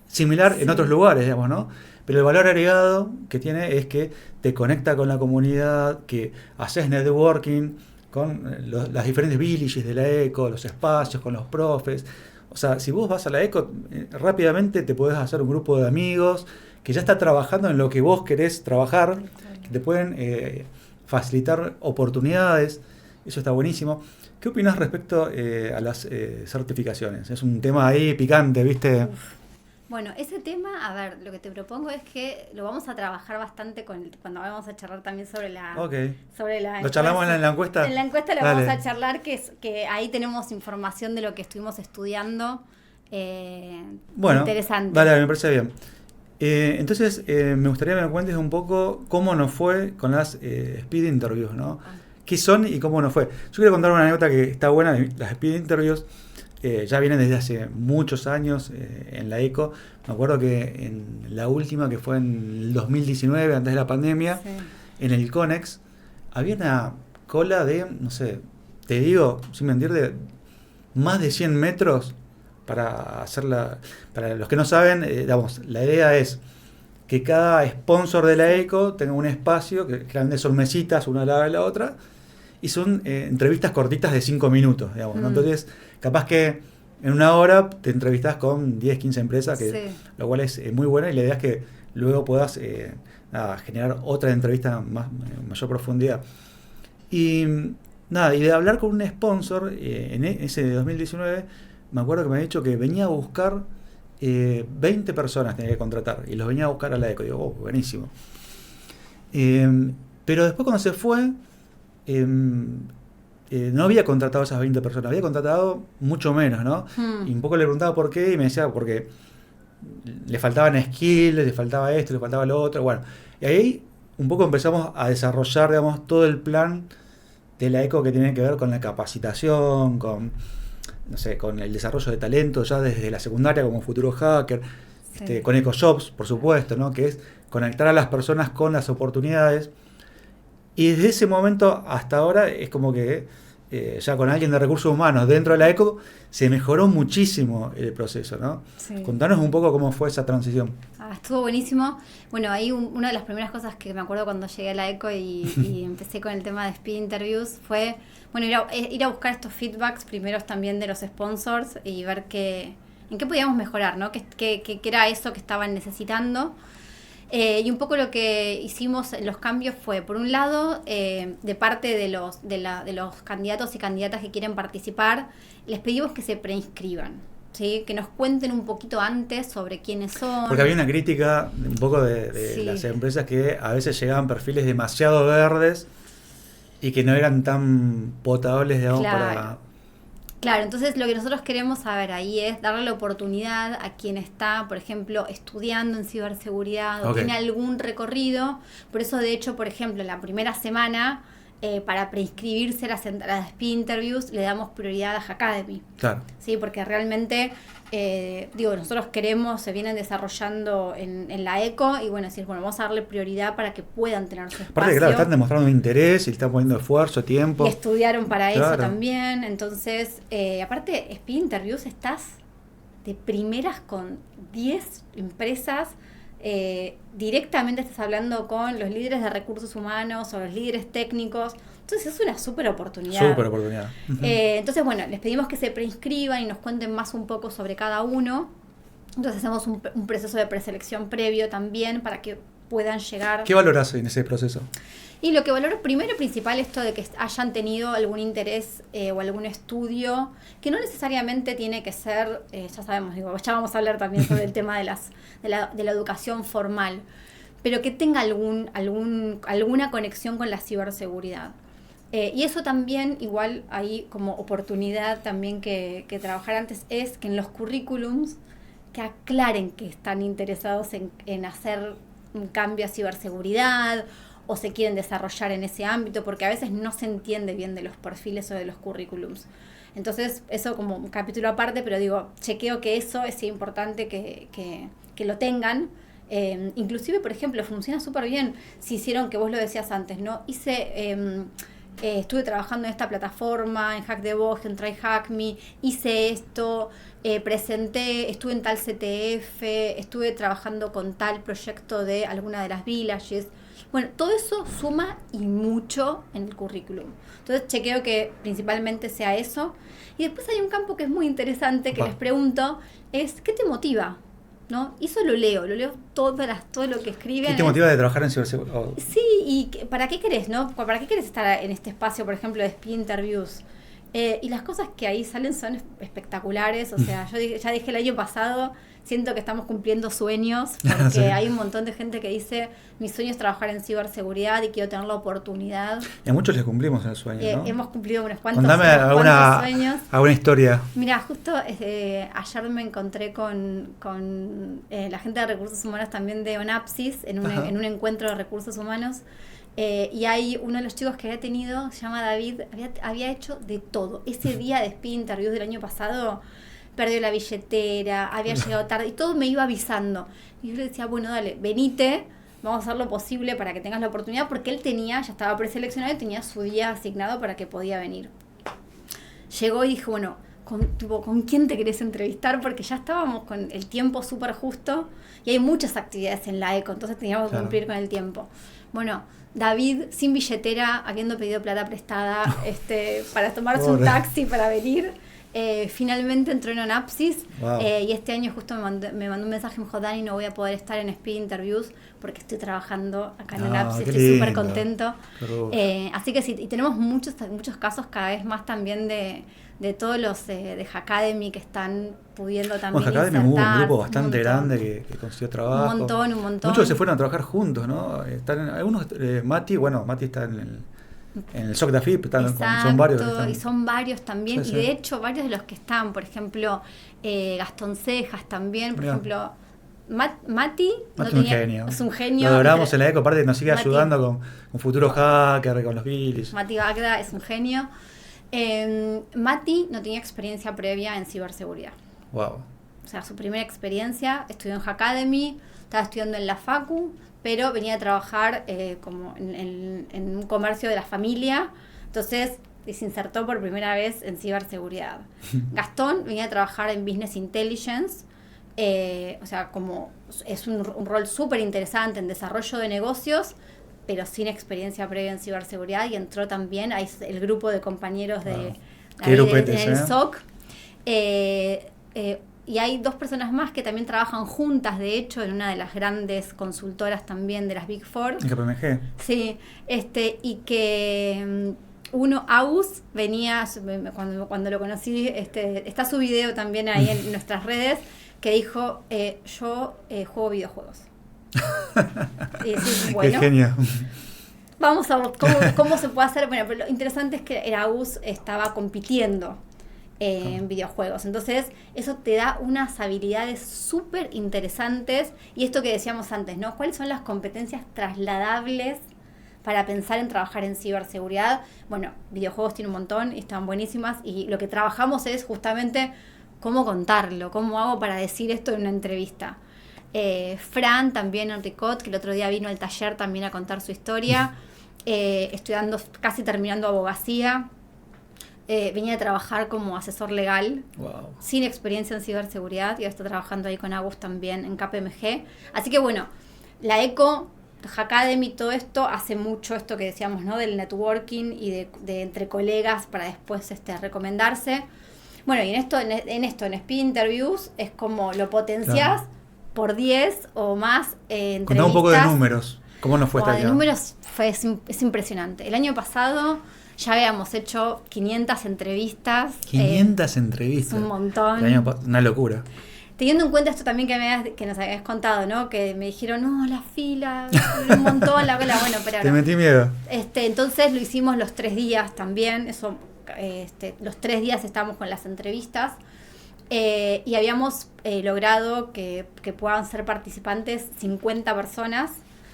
similar en otros lugares, digamos, ¿no? Pero el valor agregado que tiene es que te conecta con la comunidad, que haces networking con las diferentes villages de la ECO, los espacios, con los profes. O sea, si vos vas a la ECO, rápidamente te podés hacer un grupo de amigos que ya está trabajando en lo que vos querés trabajar, que te pueden facilitar oportunidades. Eso está buenísimo. ¿Qué opinás respecto a las certificaciones? Es un tema ahí picante, ¿viste? Bueno, ese tema, a ver, lo que te propongo es que lo vamos a trabajar bastante cuando vamos a charlar también sobre la encuesta. ¿Lo charlamos en la encuesta? En la encuesta lo vamos a charlar, que ahí tenemos información de lo que estuvimos estudiando. Interesante. Dale, me parece bien. Entonces, me gustaría que me cuentes un poco cómo nos fue con las speed interviews, ¿no? ¿Qué son y cómo nos fue? Yo quiero contar una anécdota que está buena. Las speed interviews ya vienen desde hace muchos años en la ECO. Me acuerdo que en la última, que fue en el 2019, antes de la pandemia, sí, en el CONEX, había una cola de, no sé, te digo, sin mentir, de más de 100 metros para hacerla. Para los que no saben, digamos, la idea es que cada sponsor de la ECO tenga un espacio, que realmente son mesitas una al lado de la otra, y son entrevistas cortitas de 5 minutos, digamos, ¿no? Entonces, capaz que en una hora te entrevistas con 10, 15 empresas, que, sí, lo cual es muy buena, y la idea es que luego puedas generar otra entrevista mayor profundidad. Y nada, y de hablar con un sponsor, en ese 2019, me acuerdo que me ha dicho que venía a buscar 20 personas, tenía que contratar, y los venía a buscar a la ECO. Digo, oh, buenísimo. Pero después cuando se fue, no había contratado a esas 20 personas, había contratado mucho menos, ¿no? Y un poco le preguntaba por qué, y me decía, porque le faltaban skills, le faltaba esto, le faltaba lo otro. Bueno, y ahí un poco empezamos a desarrollar, digamos, todo el plan de la ECO que tiene que ver con la capacitación, con, no sé, con el desarrollo de talento ya desde la secundaria como futuro hacker, sí, con EcoJobs, por supuesto, ¿no? Que es conectar a las personas con las oportunidades. Y desde ese momento hasta ahora es como que ya con alguien de recursos humanos dentro de la ECO se mejoró muchísimo el proceso, ¿no? Sí. Contanos un poco cómo fue esa transición. Estuvo buenísimo. Bueno, ahí una de las primeras cosas que me acuerdo cuando llegué a la ECO y empecé con el tema de speed interviews fue, bueno, ir a buscar estos feedbacks primeros también de los sponsors y ver en qué podíamos mejorar, ¿no? ¿Qué era eso que estaban necesitando? Y un poco lo que hicimos en los cambios fue, por un lado, de parte de los candidatos y candidatas que quieren participar, les pedimos que se preinscriban, ¿sí? Que nos cuenten un poquito antes sobre quiénes son. Porque había una crítica un poco de sí, las empresas que a veces llegaban perfiles demasiado verdes y que no eran tan potables, digamos, claro, para... Claro, entonces lo que nosotros queremos saber ahí es darle la oportunidad a quien está, por ejemplo, estudiando en ciberseguridad o tiene algún recorrido. Por eso, de hecho, por ejemplo, en la primera semana, para preinscribirse a las speed interviews, le damos prioridad a Hackademy. Claro. Sí, porque realmente, nosotros se vienen desarrollando en la ECO y bueno, vamos a darle prioridad para que puedan tener su espacio. Aparte, claro, están demostrando interés y están poniendo esfuerzo, tiempo. Y estudiaron para eso también. Entonces, aparte, speed interviews estás de primeras con 10 empresas. Directamente estás hablando con los líderes de recursos humanos o los líderes técnicos. Entonces es una súper oportunidad. Entonces, bueno, les pedimos que se preinscriban y nos cuenten más un poco sobre cada uno. Entonces hacemos un proceso de preselección previo también para que puedan llegar. ¿Qué valoras en ese proceso? Y lo que valoro primero y principal esto de que hayan tenido algún interés o algún estudio, que no necesariamente tiene que ser, ya sabemos, ya vamos a hablar también sobre el tema de la educación formal, pero que tenga alguna conexión con la ciberseguridad. Y eso también, igual ahí como oportunidad también que trabajar antes, es que en los currículums que aclaren que están interesados en hacer un cambio a ciberseguridad o se quieren desarrollar en ese ámbito, porque a veces no se entiende bien de los perfiles o de los currículums. Entonces, eso como un capítulo aparte, pero chequeo que eso es importante que lo tengan. Inclusive, por ejemplo, funciona súper bien si hicieron, que vos lo decías antes, ¿no? Estuve trabajando en esta plataforma, en Hack the Box, en Try Hack Me, hice esto, presenté, estuve en tal CTF, estuve trabajando con tal proyecto de alguna de las villages. Bueno, todo eso suma y mucho en el currículum. Entonces chequeo que principalmente sea eso. Y después hay un campo que es muy interesante que les pregunto, es ¿qué te motiva? ¿No? Y eso lo leo todo lo que escriben. ¿Qué te motiva de trabajar en ciberseguridad? Sí, y ¿para qué querés, no? ¿Para qué querés estar en este espacio, por ejemplo, de speed interviews? Y las cosas que ahí salen son espectaculares. O sea, ya dije el año pasado, siento que estamos cumpliendo sueños, porque Sí. hay un montón de gente que dice, mi sueño es trabajar en ciberseguridad y quiero tener la oportunidad. Y a muchos les cumplimos el sueño, ¿no? Hemos cumplido unos cuantos, Contame sueños. alguna historia. Mira, justo ayer me encontré con la gente de recursos humanos también de ONAPSIS en un encuentro de recursos humanos. Y hay uno de los chicos que había tenido, se llama David, había hecho de todo. Ese día de speed interviews del año pasado, perdió la billetera, había llegado tarde y todo me iba avisando. Y yo le decía, bueno, dale, venite, vamos a hacer lo posible para que tengas la oportunidad, porque él ya estaba preseleccionado y tenía su día asignado para que podía venir. Llegó y dijo, bueno, ¿con quién te querés entrevistar? Porque ya estábamos con el tiempo súper justo y hay muchas actividades en la ECO, entonces teníamos que cumplir con el tiempo. Bueno, David, sin billetera, habiendo pedido plata prestada para tomarse un taxi para venir, finalmente entró en ONAPSIS. Wow. Y este año justo me mandó un mensaje, me dijo, Dani, no voy a poder estar en Speed Interviews porque estoy trabajando acá en ONAPSIS, estoy súper contento. Así que sí, y tenemos muchos casos cada vez más también de todos los de Hackademy que están pudiendo también Hackademy hubo un grupo bastante un grande que consiguió trabajo. Un montón. Muchos se fueron a trabajar juntos, ¿no? Están algunos, Mati está en el SOC de AFIP, son varios. Y son varios también, Sí, y de hecho varios de los que están, por ejemplo, Gastón Cejas también, por ejemplo, Mati es un genio. Lo adoramos en la ECO, aparte nos sigue Mati, ayudando con Futuro Hacker, con los Billys. Mati Bagda es un genio. Mati no tenía experiencia previa en ciberseguridad. Wow. O sea, su primera experiencia, estudió en Hackademy, estaba estudiando en la Facu, pero venía a trabajar como en un comercio de la familia. Entonces se insertó por primera vez en ciberseguridad. Gastón venía a trabajar en Business Intelligence. O sea, como es un rol súper interesante en desarrollo de negocios, pero sin experiencia previa en ciberseguridad, y entró también a el grupo de compañeros en el SOC. Y hay 2 personas más que también trabajan juntas, de hecho, en una de las grandes consultoras también de las Big Four. ¿En KPMG? Sí, y que uno, Aus, venía, cuando lo conocí, está su video también ahí en nuestras redes, que dijo, yo juego videojuegos. Y decís, bueno, qué genio. Vamos a ver cómo se puede hacer. Bueno, pero lo interesante es que Aus estaba compitiendo en videojuegos, entonces eso te da unas habilidades súper interesantes, y esto que decíamos antes, ¿no? ¿Cuáles son las competencias trasladables para pensar en trabajar en ciberseguridad? Bueno, videojuegos tiene un montón y están buenísimas, y lo que trabajamos es justamente cómo contarlo, cómo hago para decir esto en una entrevista. Fran también, Enricot, que el otro día vino al taller también a contar su historia, estudiando, casi terminando abogacía. Venía a trabajar como asesor legal, wow, sin experiencia en ciberseguridad, y ahora está trabajando ahí con Agus también en KPMG. Así que bueno, la ECO, Hackademy, todo esto hace mucho esto que decíamos, ¿no? Del networking y de entre colegas para después recomendarse. Bueno, y en Speed Interviews es como lo potenciás por 10 o más entrevistas. Contá un poco de números. ¿Cómo nos fue este año? De números es impresionante. El año pasado ya habíamos hecho 500 entrevistas. 500 entrevistas. Es un montón. Una locura. Teniendo en cuenta esto también que nos habías contado, ¿no? Que me dijeron, no, la fila, un montón, la cola. Bueno, pero Te metí miedo. Entonces lo hicimos los 3 días también. Eso, los 3 días estábamos con las entrevistas. Y habíamos logrado que puedan ser participantes 50 personas.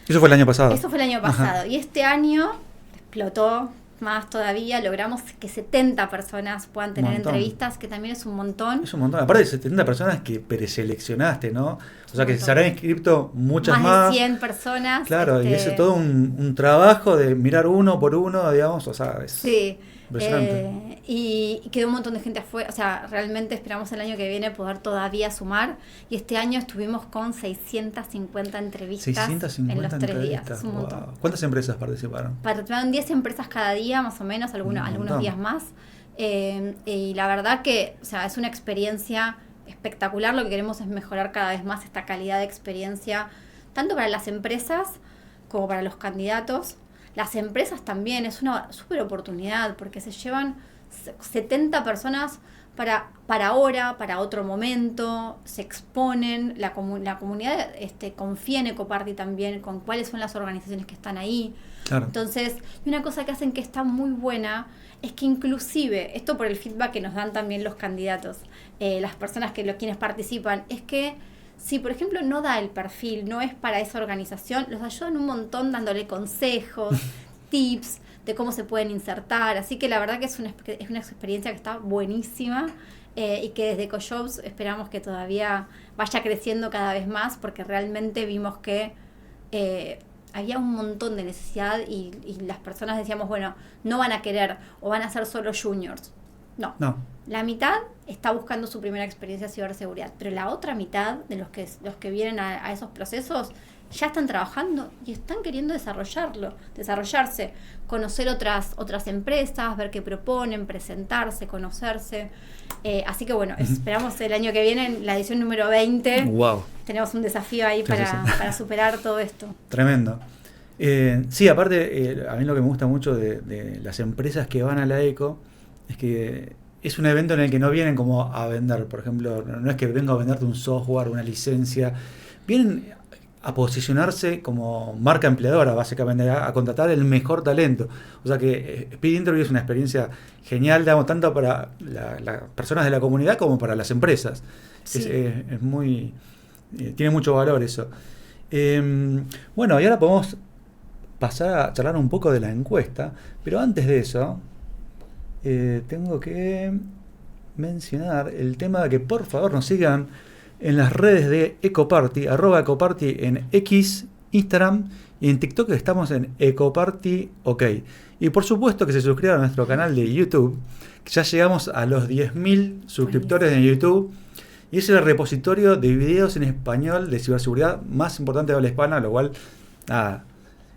Eso fue el año pasado. Eso fue el año pasado. Ajá. Y este año explotó más todavía. Logramos que 70 personas puedan tener entrevistas, que también es un montón. Es un montón. Aparte de 70 personas que preseleccionaste, ¿no? O sea, que se habrán inscrito muchas más. Más de 100 personas. Claro, y es todo un trabajo de mirar uno por uno, digamos, o sea, es... Sí. Impresionante. Y quedó un montón de gente afuera. O sea, realmente esperamos el año que viene poder todavía sumar. Y este año estuvimos con 650 entrevistas 650 en los 3 días. entrevistas. Es un montón. Wow. ¿Cuántas empresas participaron? Participaron 10 empresas cada día, más o menos, algunos días más. Y la verdad que, o sea, es una experiencia espectacular. Lo que queremos es mejorar cada vez más esta calidad de experiencia, tanto para las empresas como para los candidatos. Las empresas también es una súper oportunidad, porque se llevan 70 personas para ahora, para otro momento, se exponen, la comunidad confía en Ecoparty también, con cuáles son las organizaciones que están ahí. Claro. Entonces, una cosa que hacen que está muy buena es que inclusive, esto por el feedback que nos dan también los candidatos, las personas quienes participan, es que si por ejemplo no da el perfil, no es para esa organización, los ayudan un montón dándole consejos, tips de cómo se pueden insertar, así que la verdad que es una experiencia que está buenísima y que desde EcoJobs esperamos que todavía vaya creciendo cada vez más, porque realmente vimos que había un montón de necesidad y las personas decíamos, bueno, no van a querer o van a ser solo juniors. No. La mitad está buscando su primera experiencia de ciberseguridad, pero la otra mitad de los que vienen a esos procesos ya están trabajando y están queriendo desarrollarse, conocer otras empresas, ver qué proponen, presentarse, conocerse. Así que bueno, esperamos el año que viene, en la edición número 20. Wow. Tenemos un desafío ahí para superar todo esto. Tremendo. Sí, aparte, a mí lo que me gusta mucho de las empresas que van a la ECO es que es un evento en el que no vienen como a vender, por ejemplo, no es que venga a venderte un software, una licencia, vienen a posicionarse como marca empleadora, básicamente, a contratar el mejor talento. O sea que Speed Interview es una experiencia genial, digamos, tanto para las personas de la comunidad como para las empresas. Sí. Es muy... tiene mucho valor eso. Bueno, y ahora podemos pasar a charlar un poco de la encuesta, pero antes de eso, tengo que mencionar el tema de que por favor nos sigan en las redes de Ecoparty, @Ecoparty en X, Instagram y en TikTok estamos en Ecoparty OK. Y por supuesto que se suscriban a nuestro canal de YouTube, que ya llegamos a los 10.000 suscriptores en YouTube y es el repositorio de videos en español de ciberseguridad más importante de habla hispana, lo cual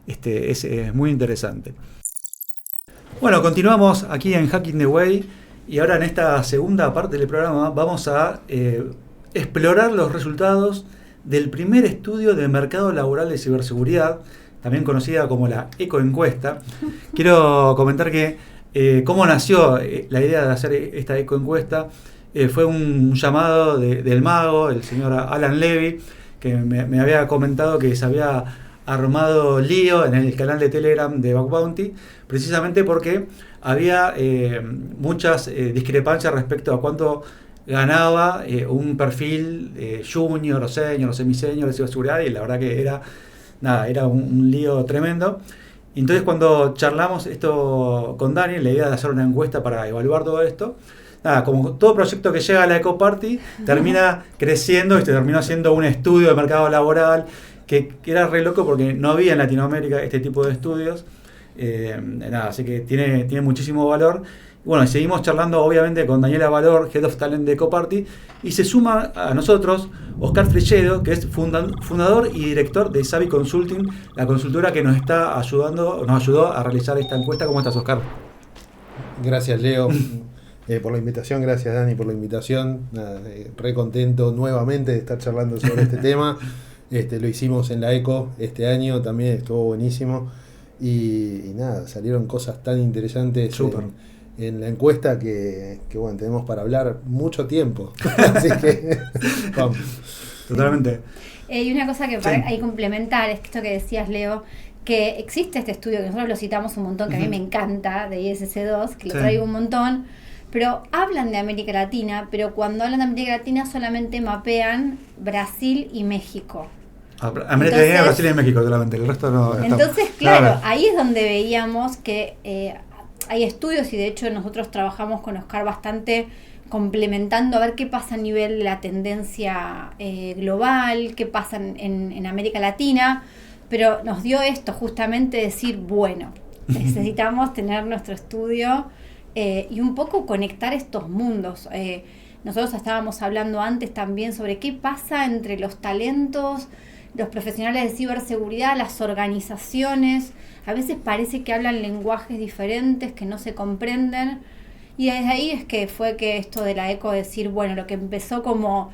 es muy interesante. Bueno, continuamos aquí en Hacking the Way y ahora en esta segunda parte del programa vamos a explorar los resultados del primer estudio de mercado laboral de ciberseguridad, también conocida como la ecoencuesta. Quiero comentar que cómo nació la idea de hacer esta ecoencuesta. Fue un llamado del mago, el señor Alan Levy, que me había comentado que se había armado lío en el canal de Telegram de Bug Bounty, precisamente porque había muchas discrepancias respecto a cuánto ganaba un perfil junior o senior o semi-senior de ciberseguridad, y la verdad que era un lío tremendo. Entonces cuando charlamos esto con Daniel, la idea de hacer una encuesta para evaluar todo esto, como todo proyecto que llega a la Ecoparty termina creciendo y se terminó haciendo un estudio de mercado laboral que era re loco porque no había en Latinoamérica este tipo de estudios. Así que tiene muchísimo valor. Bueno, y seguimos charlando obviamente con Daniela Valor, Head of Talent de Ecoparty, y se suma a nosotros Oscar Frechedo, que es fundador y director de Savvy Consulting, la consultora que nos ayudó a realizar esta encuesta. ¿Cómo estás, Oscar? Gracias, Leo, por la invitación. Gracias, Dani, por la invitación. Re contento nuevamente de estar charlando sobre este tema. Lo hicimos en la ECO este año, también estuvo buenísimo. Y salieron cosas tan interesantes en la encuesta que bueno, tenemos para hablar mucho tiempo. Así que vamos. Totalmente. Y una cosa que hay que complementar es esto que decías, Leo, que existe este estudio que nosotros lo citamos un montón, que a mí me encanta, de ISC2, que lo traigo un montón, pero hablan de América Latina, pero cuando hablan de América Latina solamente mapean Brasil y México. América Latina, Brasil y México solamente, el resto no. Entonces, claro, ahí es donde veíamos que hay estudios, y de hecho nosotros trabajamos con Oscar bastante complementando a ver qué pasa a nivel de la tendencia global, qué pasa en América Latina, pero nos dio esto justamente decir, bueno, necesitamos tener nuestro estudio y un poco conectar estos mundos. Nosotros estábamos hablando antes también sobre qué pasa entre los talentos, los profesionales de ciberseguridad, las organizaciones. A veces parece que hablan lenguajes diferentes, que no se comprenden. Y desde ahí es que fue que esto de la ECO decir, bueno, lo que empezó como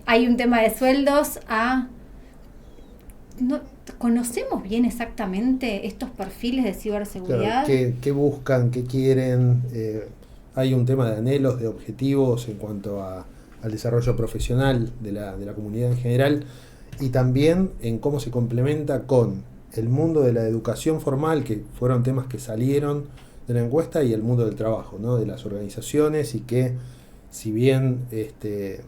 hay un tema de sueldos no, ¿conocemos bien exactamente estos perfiles de ciberseguridad? Claro, ¿qué buscan? ¿Qué quieren? hay un tema de anhelos, de objetivos en cuanto al desarrollo profesional de la comunidad en general, y también en cómo se complementa con el mundo de la educación formal, que fueron temas que salieron de la encuesta, y el mundo del trabajo, ¿no? De las organizaciones, y que si bien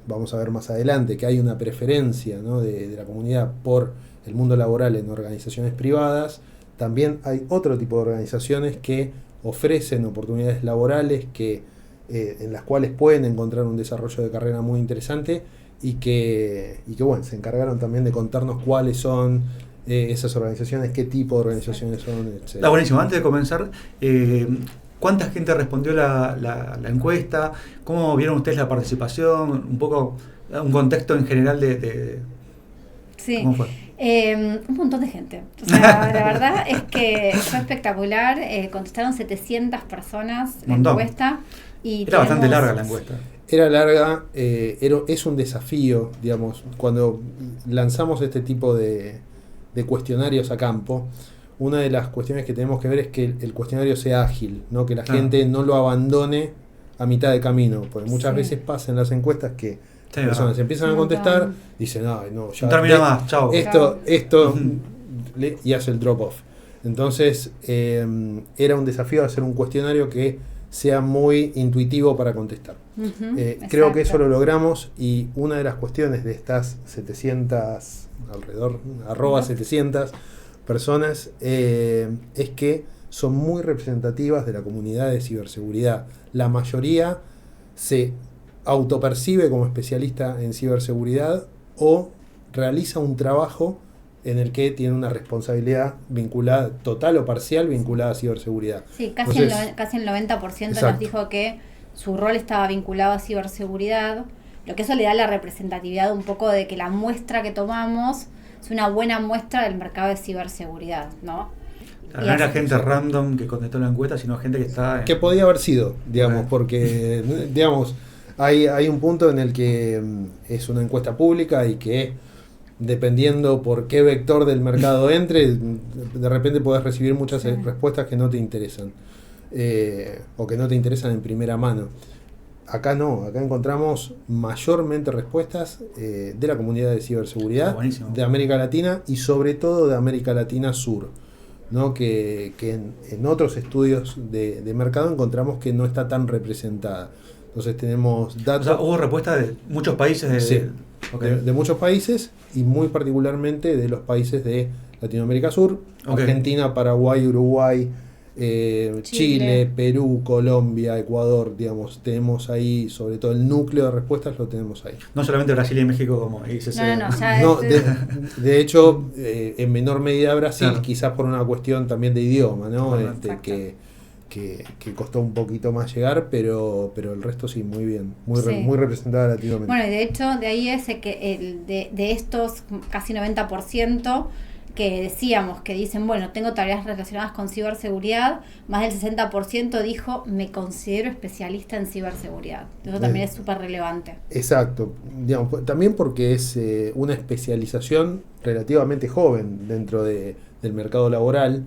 vamos a ver más adelante que hay una preferencia, ¿no? de la comunidad por el mundo laboral en organizaciones privadas, también hay otro tipo de organizaciones que ofrecen oportunidades laborales en las cuales pueden encontrar un desarrollo de carrera muy interesante, y que bueno, se encargaron también de contarnos cuáles son esas organizaciones, qué tipo de organizaciones son, etc. Está buenísimo. Antes de comenzar, ¿cuánta gente respondió la encuesta? ¿Cómo vieron ustedes la participación? Un poco, un contexto en general de Sí. ¿cómo fue? Un montón de gente. O sea, la verdad es que fue espectacular. Contestaron 700 personas la Montón. encuesta. Y Era bastante larga la encuesta. Era larga, es un desafío, digamos, cuando lanzamos este tipo de cuestionarios a campo. Una de las cuestiones que tenemos que ver es que el cuestionario sea ágil, ¿no? Que la gente no lo abandone a mitad de camino, porque muchas veces pasa en las encuestas que personas empiezan a contestar, dicen, no, ya termina más, chao. esto y hace el drop off. Entonces era un desafío hacer un cuestionario que sea muy intuitivo para contestar. Creo que eso lo logramos, y una de las cuestiones de estas 700, arroba 700 personas, es que son muy representativas de la comunidad de ciberseguridad. La mayoría se autopercibe como especialista en ciberseguridad o realiza un trabajo en el que tiene una responsabilidad vinculada, total o parcial, vinculada a ciberseguridad. Sí, casi el 90% nos dijo que su rol estaba vinculado a ciberseguridad, lo que eso le da la representatividad un poco de que la muestra que tomamos es una buena muestra del mercado de ciberseguridad, ¿no? No era gente random que contestó la encuesta, sino gente que está... Que podía haber sido, digamos, porque, digamos, hay un punto en el que es una encuesta pública y que, dependiendo por qué vector del mercado entre, de repente podés recibir muchas respuestas que no te interesan, o que no te interesan en primera mano. Acá no, acá encontramos mayormente respuestas de la comunidad de ciberseguridad de América Latina, y sobre todo de América Latina Sur, ¿no? Que en otros estudios de mercado encontramos que no está tan representada. Entonces tenemos datos... O sea, hubo respuestas de muchos países. De muchos países, y muy particularmente de los países de Latinoamérica Sur, Argentina, Paraguay, Uruguay, Chile, Perú, Colombia, Ecuador, digamos, tenemos ahí, sobre todo el núcleo de respuestas lo tenemos ahí. No solamente Brasil y México como ICC. De hecho, en menor medida Brasil, quizás por una cuestión también de idioma, ¿no? Que costó un poquito más llegar, pero el resto sí, muy bien, muy representada Latinoamérica. Bueno, y de hecho, de ahí es que de estos casi 90% que decíamos, que dicen, bueno, tengo tareas relacionadas con ciberseguridad, más del 60% dijo, me considero especialista en ciberseguridad. Eso también es súper relevante. Exacto. Digamos, también porque es una especialización relativamente joven dentro del mercado laboral,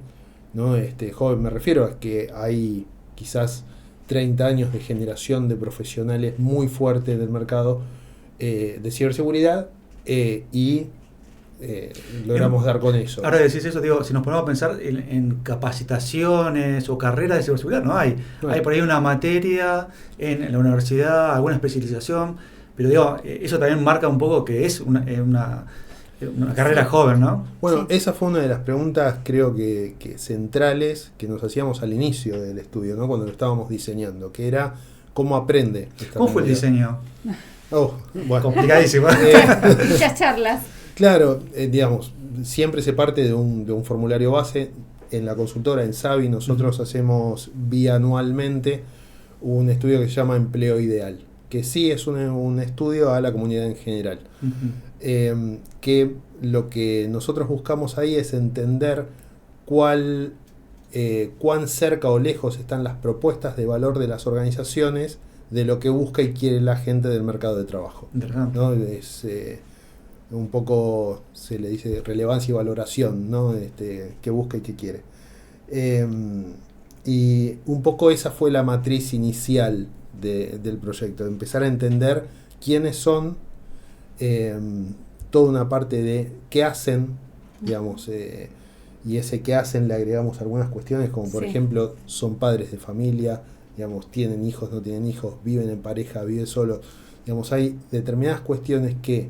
¿no? Joven me refiero a que hay quizás 30 años de generación de profesionales muy fuertes en el mercado de ciberseguridad, y logramos dar con eso. Ahora decís eso, digo, si nos ponemos a pensar en capacitaciones o carreras de ciberseguridad, no hay. Hay por ahí una materia en la universidad, alguna especialización, pero digo, eso también marca un poco que es una carrera joven, ¿no? Bueno, esa fue una de las preguntas, creo que centrales, que nos hacíamos al inicio del estudio, ¿no? Cuando lo estábamos diseñando, que era ¿cómo aprende? ¿Cómo fue el diseño? Bueno. Complicadísimo. Muchas charlas. Claro, digamos, siempre se parte de un formulario base. En la consultora, en Savi, nosotros hacemos bianualmente un estudio que se llama Empleo Ideal, que sí es un estudio a la comunidad en general. Que lo que nosotros buscamos ahí es entender cuán cerca o lejos están las propuestas de valor de las organizaciones de lo que busca y quiere la gente del mercado de trabajo, ¿no? Es un poco, se le dice relevancia y valoración, ¿no? Qué busca y qué quiere. Y un poco esa fue la matriz inicial del proyecto, de empezar a entender quiénes son, toda una parte de qué hacen, digamos, y ese qué hacen le agregamos algunas cuestiones como por ejemplo son padres de familia, digamos, tienen hijos, no tienen hijos, viven en pareja, viven solos, digamos, hay determinadas cuestiones que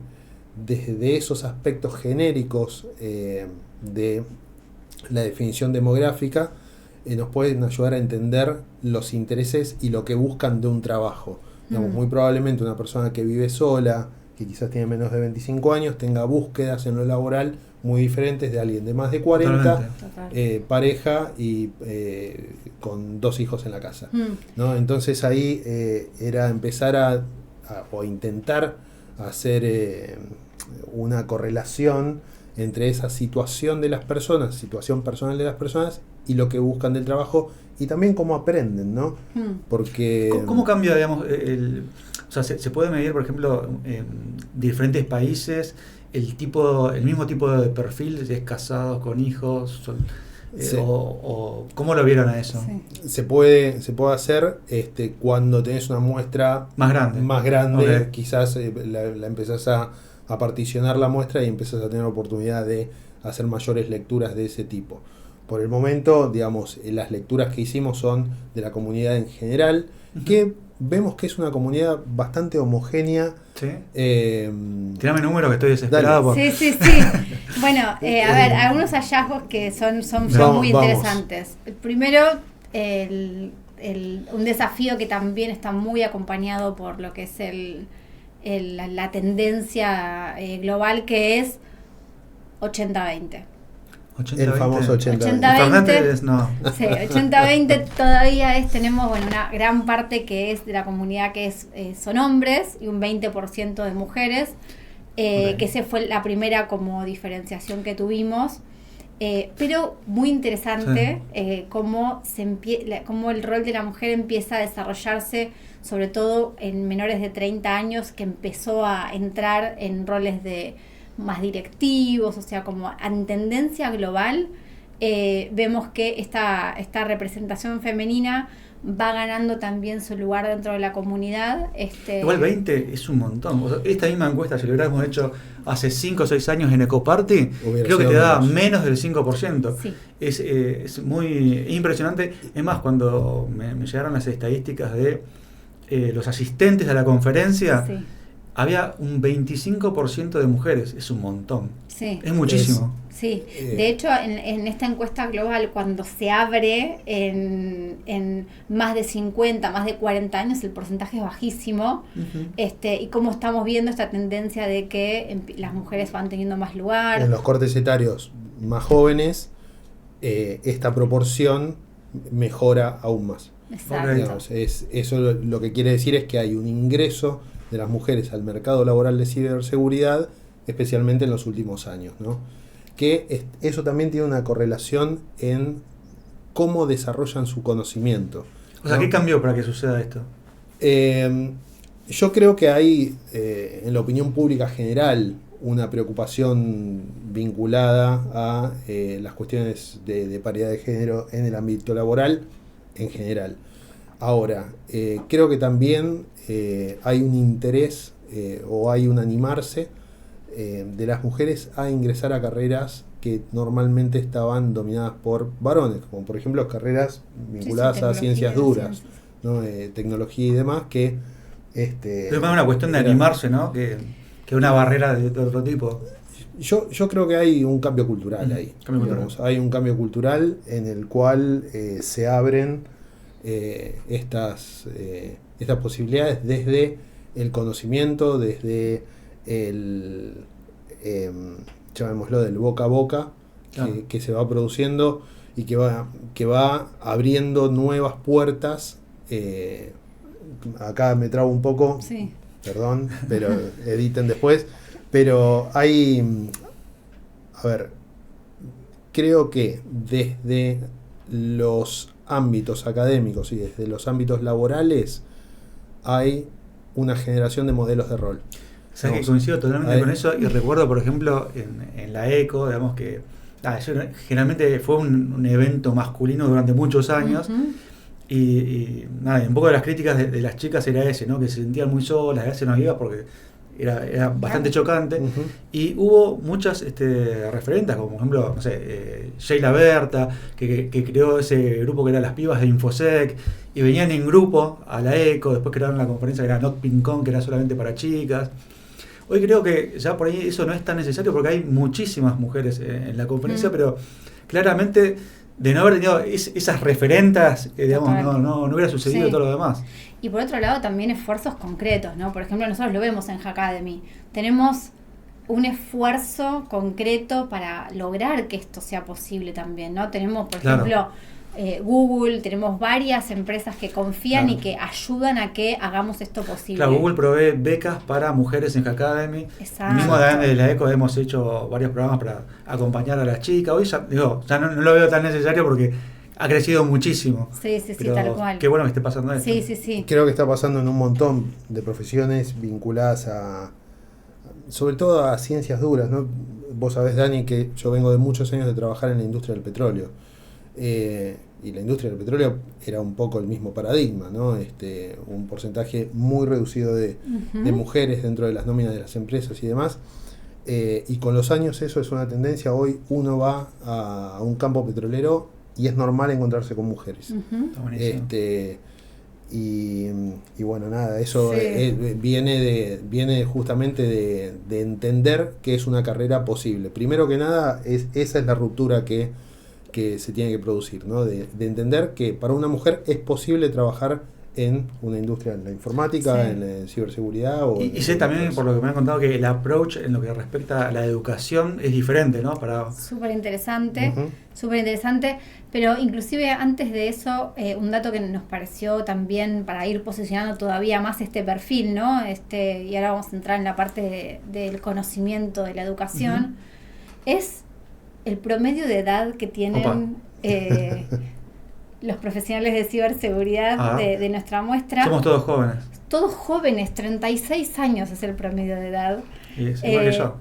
desde esos aspectos genéricos de la definición demográfica nos pueden ayudar a entender los intereses y lo que buscan de un trabajo. Digamos, muy probablemente una persona que vive sola, que quizás tiene menos de 25 años, tenga búsquedas en lo laboral muy diferentes de alguien de más de 40, pareja y con 2 hijos en la casa. ¿No? Entonces ahí era empezar o intentar hacer una correlación entre esa situación de las personas, situación personal de las personas y lo que buscan del trabajo y también cómo aprenden, ¿no? Porque ¿Cómo cambia, digamos, o sea, se puede medir, por ejemplo, en diferentes países el mismo tipo de perfil, si es casado, con hijos, o cómo lo vieron a eso? Sí. se puede hacer cuando tenés una muestra Más grande. okay. Quizás la empezás a particionar la muestra y empezás a tener oportunidad de hacer mayores lecturas de ese tipo. Por el momento, digamos, las lecturas que hicimos son de la comunidad en general, que vemos que es una comunidad bastante homogénea. ¿Sí? Tirame números que estoy desesperado. Sí. Bueno, a ver, algunos hallazgos que son muy interesantes. El primero, un desafío que también está muy acompañado por lo que es la tendencia global, que es 80-20. El famoso 80-20. No. Sí, 80-20 todavía tenemos una gran parte que es de la comunidad que son hombres y un 20% de mujeres, que esa fue la primera como diferenciación que tuvimos. Pero muy interesante cómo el rol de la mujer empieza a desarrollarse, sobre todo en menores de 30 años, que empezó a entrar en roles más directivos, o sea, como en tendencia global, vemos que esta representación femenina va ganando también su lugar dentro de la comunidad. Igual 20 es un montón. O sea, esta misma encuesta, si lo hubiéramos hecho hace 5 o 6 años en Ecoparty, creo que te da menos del 5%. Sí. Es muy impresionante. Es más, cuando me llegaron las estadísticas de los asistentes a la conferencia, había un 25% de mujeres. Es un montón. Sí. Es muchísimo. Sí, de hecho en esta encuesta global, cuando se abre en más de 50, más de 40 años, el porcentaje es bajísimo. Y como estamos viendo esta tendencia de que las mujeres van teniendo más lugar. En los cortes etarios más jóvenes, esta proporción mejora aún más. Exacto. Digamos, eso lo que quiere decir es que hay un ingreso de las mujeres al mercado laboral de ciberseguridad, especialmente en los últimos años, ¿no? Que eso también tiene una correlación en cómo desarrollan su conocimiento. O sea, ¿qué cambió para que suceda esto? Yo creo que hay en la opinión pública general una preocupación vinculada a las cuestiones de paridad de género en el ámbito laboral en general. Ahora, creo que también hay un interés o hay un animarse de las mujeres a ingresar a carreras que normalmente estaban dominadas por varones, como por ejemplo carreras vinculadas a ciencias duras, ¿no? Tecnología y demás, que pero es más una cuestión de animarse, ¿no? Que una barrera de otro tipo. Yo creo que hay un cambio cultural ahí. Hay un cambio cultural en el cual se abren estas posibilidades desde el conocimiento, desde llamémoslo del boca a boca, que se va produciendo y que va abriendo nuevas puertas. Acá me trabo un poco, perdón, pero editen después. Pero creo que desde los ámbitos académicos y desde los ámbitos laborales hay una generación de modelos de rol. ¿Sabes que coincido totalmente con eso? Y recuerdo, por ejemplo, en la ECO, digamos que Generalmente fue un evento masculino durante muchos años. Y nada, un poco de las críticas de las chicas era ese, ¿no? Que se sentían muy solas, a veces no iba porque era bastante chocante. Y hubo muchas referentes, como por ejemplo, no sé, Sheila Berta, que creó ese grupo que era las pibas de Infosec, y venían en grupo a la ECO, después crearon la conferencia que era Not Pincón, que era solamente para chicas. Hoy creo que ya por ahí eso no es tan necesario porque hay muchísimas mujeres en la conferencia, pero claramente de no haber tenido esas referentas, digamos, no hubiera sucedido todo lo demás. Y por otro lado también esfuerzos concretos, ¿no? Por ejemplo, nosotros lo vemos en Hackademy. Tenemos un esfuerzo concreto para lograr que esto sea posible también, ¿no? Tenemos, por ejemplo, Google, tenemos varias empresas que confían y que ayudan a que hagamos esto posible. Claro, Google provee becas para mujeres en Hackademy. Exacto. Mismo de la ECO hemos hecho varios programas para acompañar a las chicas. Hoy ya no lo veo tan necesario porque ha crecido muchísimo. Sí, tal cual. Qué bueno que esté pasando esto. Sí. Creo que está pasando en un montón de profesiones vinculadas sobre todo a ciencias duras, ¿no? Vos sabés, Dani, que yo vengo de muchos años de trabajar en la industria del petróleo. Y la industria del petróleo era un poco el mismo paradigma, ¿no? Un porcentaje muy reducido de mujeres dentro de las nóminas de las empresas y demás. Y con los años eso es una tendencia. Hoy uno va a un campo petrolero y es normal encontrarse con mujeres. Y bueno, nada, eso viene justamente de entender que es una carrera posible. Primero que nada, esa es la ruptura que se tiene que producir, ¿no? De entender que para una mujer es posible trabajar en una industria, en la informática, en la ciberseguridad. Y sé también, por lo que me han contado, que el approach en lo que respecta a la educación es diferente, ¿no? Súper interesante, pero inclusive antes de eso, un dato que nos pareció también para ir posicionando todavía más este perfil, ¿no? Y ahora vamos a entrar en la parte del conocimiento de la educación, es el promedio de edad que tienen los profesionales de ciberseguridad de nuestra muestra. Somos todos jóvenes. Todos jóvenes, 36 años es el promedio de edad. Y es igual que yo.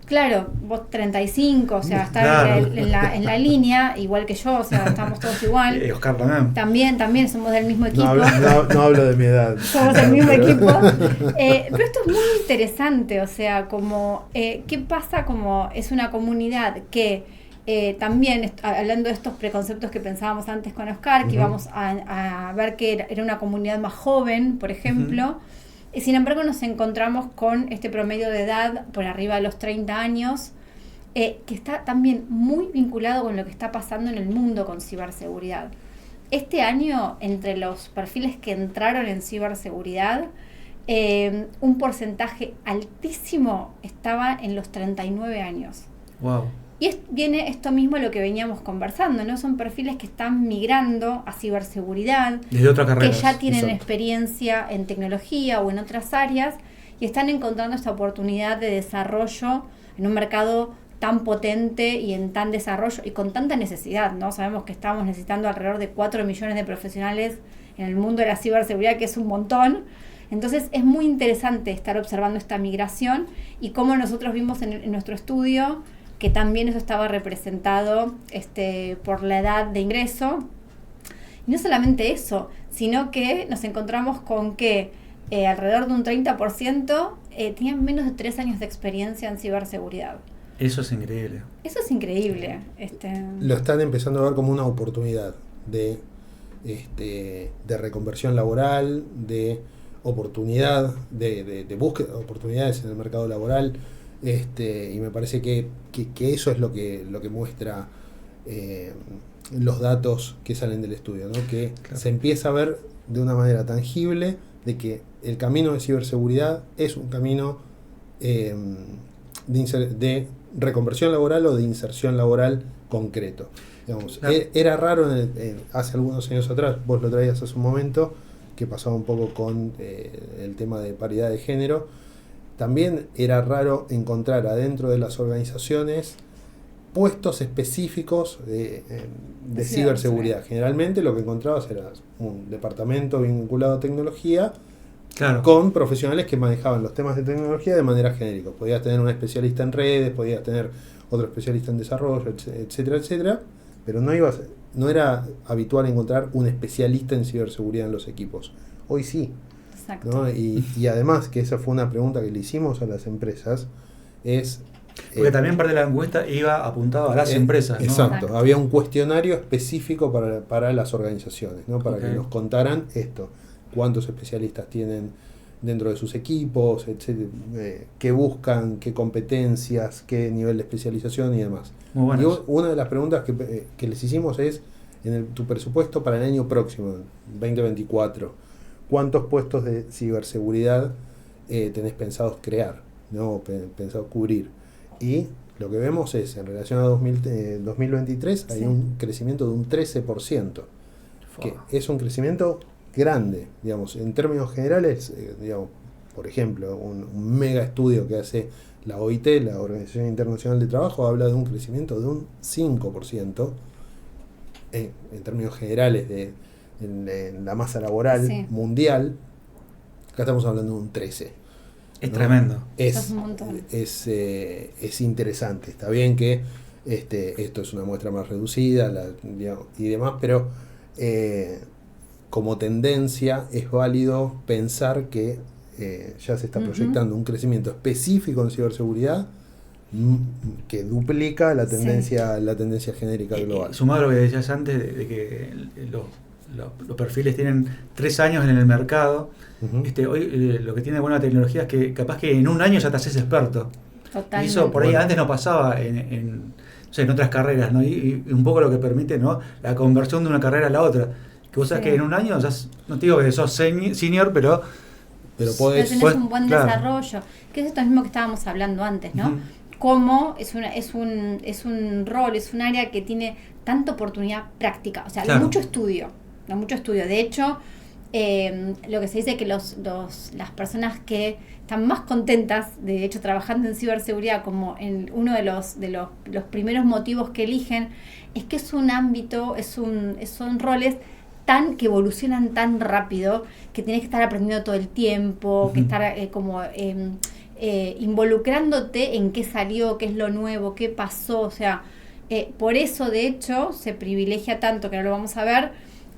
Claro, vos 35, o sea, está en la línea, igual que yo, o sea, estamos todos igual. Y Oscar también. También somos del mismo equipo. No hablo de mi edad. Somos del mismo equipo. Pero esto es muy interesante, o sea, como, ¿qué pasa? Como es una comunidad que también, hablando de estos preconceptos que pensábamos antes con Oscar, que íbamos a ver que era una comunidad más joven, por ejemplo. Y sin embargo nos encontramos con este promedio de edad por arriba de los 30 años, que está también muy vinculado con lo que está pasando en el mundo con ciberseguridad. Este año, entre los perfiles que entraron en ciberseguridad, un porcentaje altísimo estaba en los 39 años. Wow. Y viene esto mismo a lo que veníamos conversando, ¿no? Son perfiles que están migrando a ciberseguridad, desde otras carreras, que ya tienen experiencia en tecnología o en otras áreas y están encontrando esta oportunidad de desarrollo en un mercado tan potente y en tan desarrollo y con tanta necesidad, ¿no? Sabemos que estamos necesitando alrededor de 4 millones de profesionales en el mundo de la ciberseguridad, que es un montón. Entonces es muy interesante estar observando esta migración y cómo nosotros vimos en nuestro estudio que también eso estaba representado por la edad de ingreso. Y no solamente eso, sino que nos encontramos con que alrededor de un 30% tenían menos de 3 años de experiencia en ciberseguridad. Eso es increíble. Eso es increíble. Lo están empezando a ver como una oportunidad de reconversión laboral, de oportunidad, de búsqueda de oportunidades en el mercado laboral. Y me parece que eso es lo que muestra los datos que salen del estudio, ¿no? Que se empieza a ver de una manera tangible de que el camino de ciberseguridad es un camino de reconversión laboral o de inserción laboral concreto. Digamos, era raro hace algunos años atrás, vos lo traías hace un momento, que pasaba un poco con el tema de paridad de género. También era raro encontrar adentro de las organizaciones puestos específicos de ciberseguridad. Generalmente lo que encontrabas era un departamento vinculado a tecnología, con profesionales que manejaban los temas de tecnología de manera genérica. Podías tener un especialista en redes, podías tener otro especialista en desarrollo, etcétera, etcétera, pero no era habitual encontrar un especialista en ciberseguridad en los equipos. Hoy sí. Exacto. ¿No? Y además, que esa fue una pregunta que le hicimos a las empresas, es... Porque también parte de la encuesta iba apuntado a las empresas, ¿no? Exacto. Había un cuestionario específico para las organizaciones, ¿no? Para que nos contaran esto, cuántos especialistas tienen dentro de sus equipos, etcétera, qué buscan, qué competencias, qué nivel de especialización y demás. Muy bueno. Y una de las preguntas que les hicimos es, tu presupuesto para el año próximo, 2024, ¿cuántos puestos de ciberseguridad tenés pensados crear, ¿no? Pensados cubrir? Y lo que vemos es, en relación a 2023, hay un crecimiento de un 13%, que es un crecimiento grande, digamos, en términos generales, digamos, por ejemplo, un mega estudio que hace la OIT, la Organización Internacional de Trabajo, habla de un crecimiento de un 5%, en términos generales en la masa laboral mundial. Acá estamos hablando de un 13%. Es tremendo. Es interesante. Está bien que esto es una muestra más reducida, digamos, y demás, pero como tendencia es válido pensar que ya se está proyectando un crecimiento específico en ciberseguridad que duplica la tendencia genérica global. Sumado a lo que decías antes de que los perfiles tienen 3 años en el mercado. Hoy lo que tiene buena tecnología es que capaz que en un año ya te haces experto. Totalmente. Y eso por ahí antes no pasaba en otras carreras, ¿no? Y un poco lo que permite, ¿no? La conversión de una carrera a la otra. Que vos sabés que en un año, ya no te digo que sos senior, pero tenés un buen desarrollo. Que es esto mismo que estábamos hablando antes, ¿no? Cómo es un rol, es un área que tiene tanta oportunidad práctica, o sea, mucho estudio. De hecho, lo que se dice es que las personas que están más contentas, de hecho, trabajando en ciberseguridad, como en uno de los primeros motivos que eligen, es que es un ámbito, son roles que evolucionan tan rápido, que tienes que estar aprendiendo todo el tiempo, que estar involucrándote en qué salió, qué es lo nuevo, qué pasó, o sea, por eso de hecho se privilegia tanto, que no lo vamos a ver,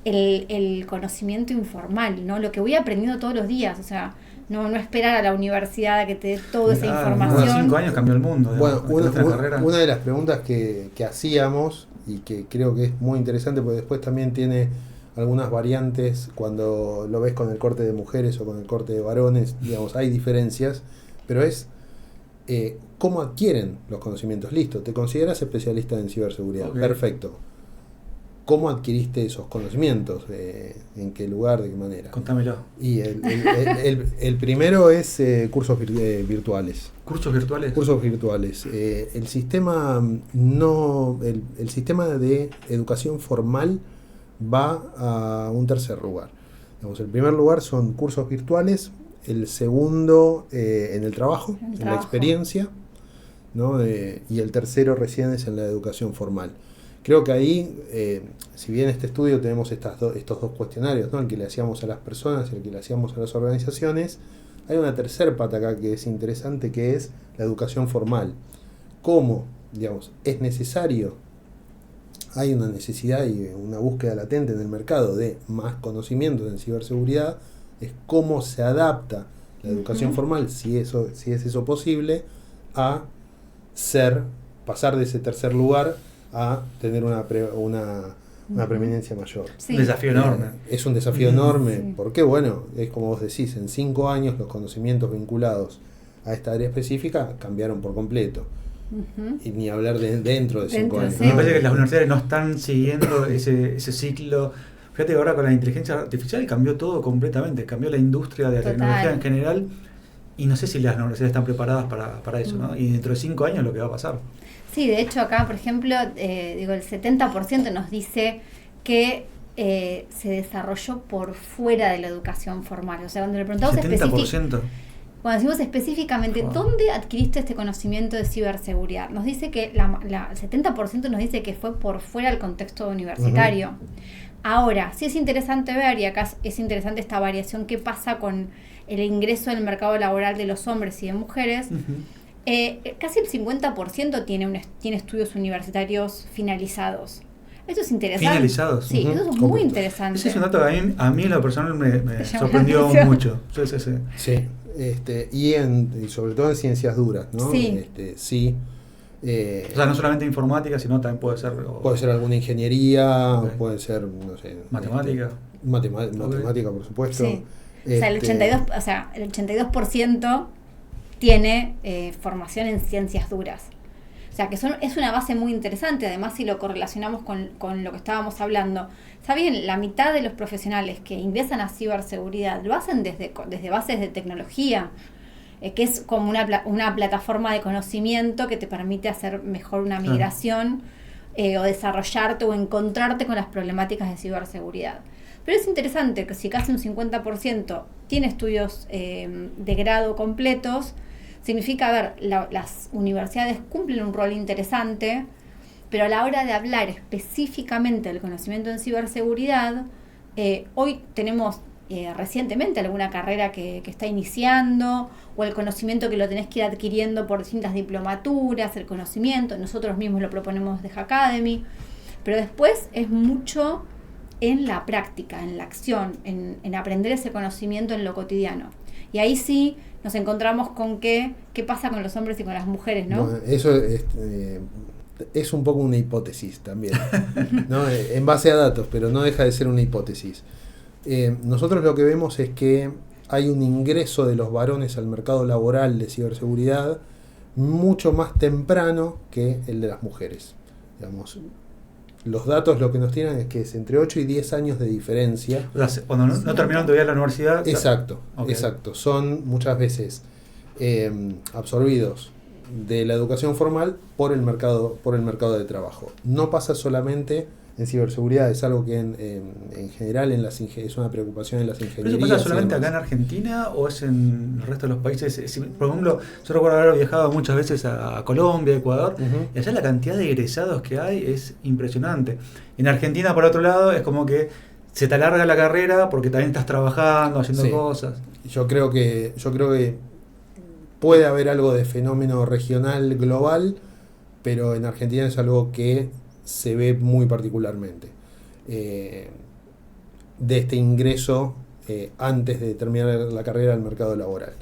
el conocimiento informal, ¿no? Lo que voy aprendiendo todos los días, o sea, no esperar a la universidad a que te dé toda esa información. En 5 años cambió el mundo. Bueno, una de las preguntas que hacíamos, y que creo que es muy interesante, porque después también tiene algunas variantes cuando lo ves con el corte de mujeres o con el corte de varones, digamos, hay diferencias, pero es cómo adquieren los conocimientos. Listo, te consideras especialista en ciberseguridad, perfecto. ¿Cómo adquiriste esos conocimientos? ¿En qué lugar? ¿De qué manera? Contámelo. Y el primero es cursos virtuales. ¿Cursos virtuales? Cursos virtuales. El sistema de educación formal va a un tercer lugar. Digamos, el primer lugar son cursos virtuales, el segundo en el trabajo, en la experiencia, ¿no? Y el tercero recién es en la educación formal. Creo que ahí, si bien en este estudio tenemos estos dos cuestionarios, ¿no? El que le hacíamos a las personas y el que le hacíamos a las organizaciones, hay una tercera pata acá que es interesante, que es la educación formal. ¿Cómo, digamos, es necesario? Hay una necesidad y una búsqueda latente en el mercado de más conocimientos en ciberseguridad. Es cómo se adapta la educación formal, si es eso posible, a pasar de ese tercer lugar a tener una preeminencia mayor. Sí. Un desafío enorme. Es un desafío enorme, porque bueno, es como vos decís, en 5 años los conocimientos vinculados a esta área específica cambiaron por completo. Y ni hablar de dentro de 5 años. Me parece que las universidades no están siguiendo ese ciclo. Fíjate que ahora con la inteligencia artificial cambió todo completamente, cambió la industria de la tecnología en general, y no sé si las universidades están preparadas para eso, ¿no? Y dentro de 5 años lo que va a pasar. Sí, de hecho acá, por ejemplo, el 70% nos dice que se desarrolló por fuera de la educación formal. O sea, cuando le preguntamos 70%. Cuando decimos específicamente, ¿dónde adquiriste este conocimiento de ciberseguridad? Nos dice que el 70% nos dice que fue por fuera del contexto universitario. Ahora, sí es interesante ver, y acá es interesante esta variación, qué pasa con el ingreso en el mercado laboral de los hombres y de mujeres. Casi el 50% tiene estudios universitarios finalizados. Eso es interesante. ¿Finalizados? Sí, eso es muy interesante. Ese es un dato que a mí en lo personal me llama sorprendió la atención. mucho. Sí. Sí, y sobre todo en ciencias duras, ¿no? Sí. Sí. O sea, no solamente informática, sino también puede ser... Puede ser alguna ingeniería, Ok. puede ser, no sé... Matemática. Matemática, por supuesto. Sí. O sea, el 82% tiene formación en ciencias duras. O sea, que es una base muy interesante. Además, si lo correlacionamos con lo que estábamos hablando, está bien, la mitad de los profesionales que ingresan a ciberseguridad lo hacen desde bases de tecnología, que es como una plataforma de conocimiento que te permite hacer mejor una migración o desarrollarte o encontrarte con las problemáticas de ciberseguridad. Pero es interesante que si casi un 50% tiene estudios de grado completos, significa, las universidades cumplen un rol interesante, pero a la hora de hablar específicamente del conocimiento en ciberseguridad, hoy tenemos recientemente alguna carrera que está iniciando, o el conocimiento que lo tenés que ir adquiriendo por distintas diplomaturas, el conocimiento, nosotros mismos lo proponemos desde Hackademy, pero después es mucho en la práctica, en la acción, en aprender ese conocimiento en lo cotidiano. Y ahí sí nos encontramos con qué pasa con los hombres y con las mujeres, ¿no? Bueno, eso es un poco una hipótesis también, ¿no? En base a datos, pero no deja de ser una hipótesis. Nosotros lo que vemos es que hay un ingreso de los varones al mercado laboral de ciberseguridad mucho más temprano que el de las mujeres. Digamos, los datos lo que nos tiran es que es entre 8 y 10 años de diferencia. O sea, cuando no terminaron todavía la universidad... Exacto, Okay. exacto. Son muchas veces absorbidos de la educación formal por el mercado de trabajo. No pasa solamente en ciberseguridad, es algo que en general es una preocupación en las ¿Pero ingenierías. eso pasa solamente y demás. acá en Argentina o es en el resto de los países? Por ejemplo, yo recuerdo haber viajado muchas veces a Colombia, Ecuador, Ujú. y allá la cantidad de egresados que hay es impresionante. En Argentina, por otro lado, es como que se te alarga la carrera porque también estás trabajando, haciendo Sí. cosas. Yo creo que puede haber algo de fenómeno regional global, pero en Argentina es algo que se ve muy particularmente. De este ingreso antes de terminar la carrera al mercado laboral.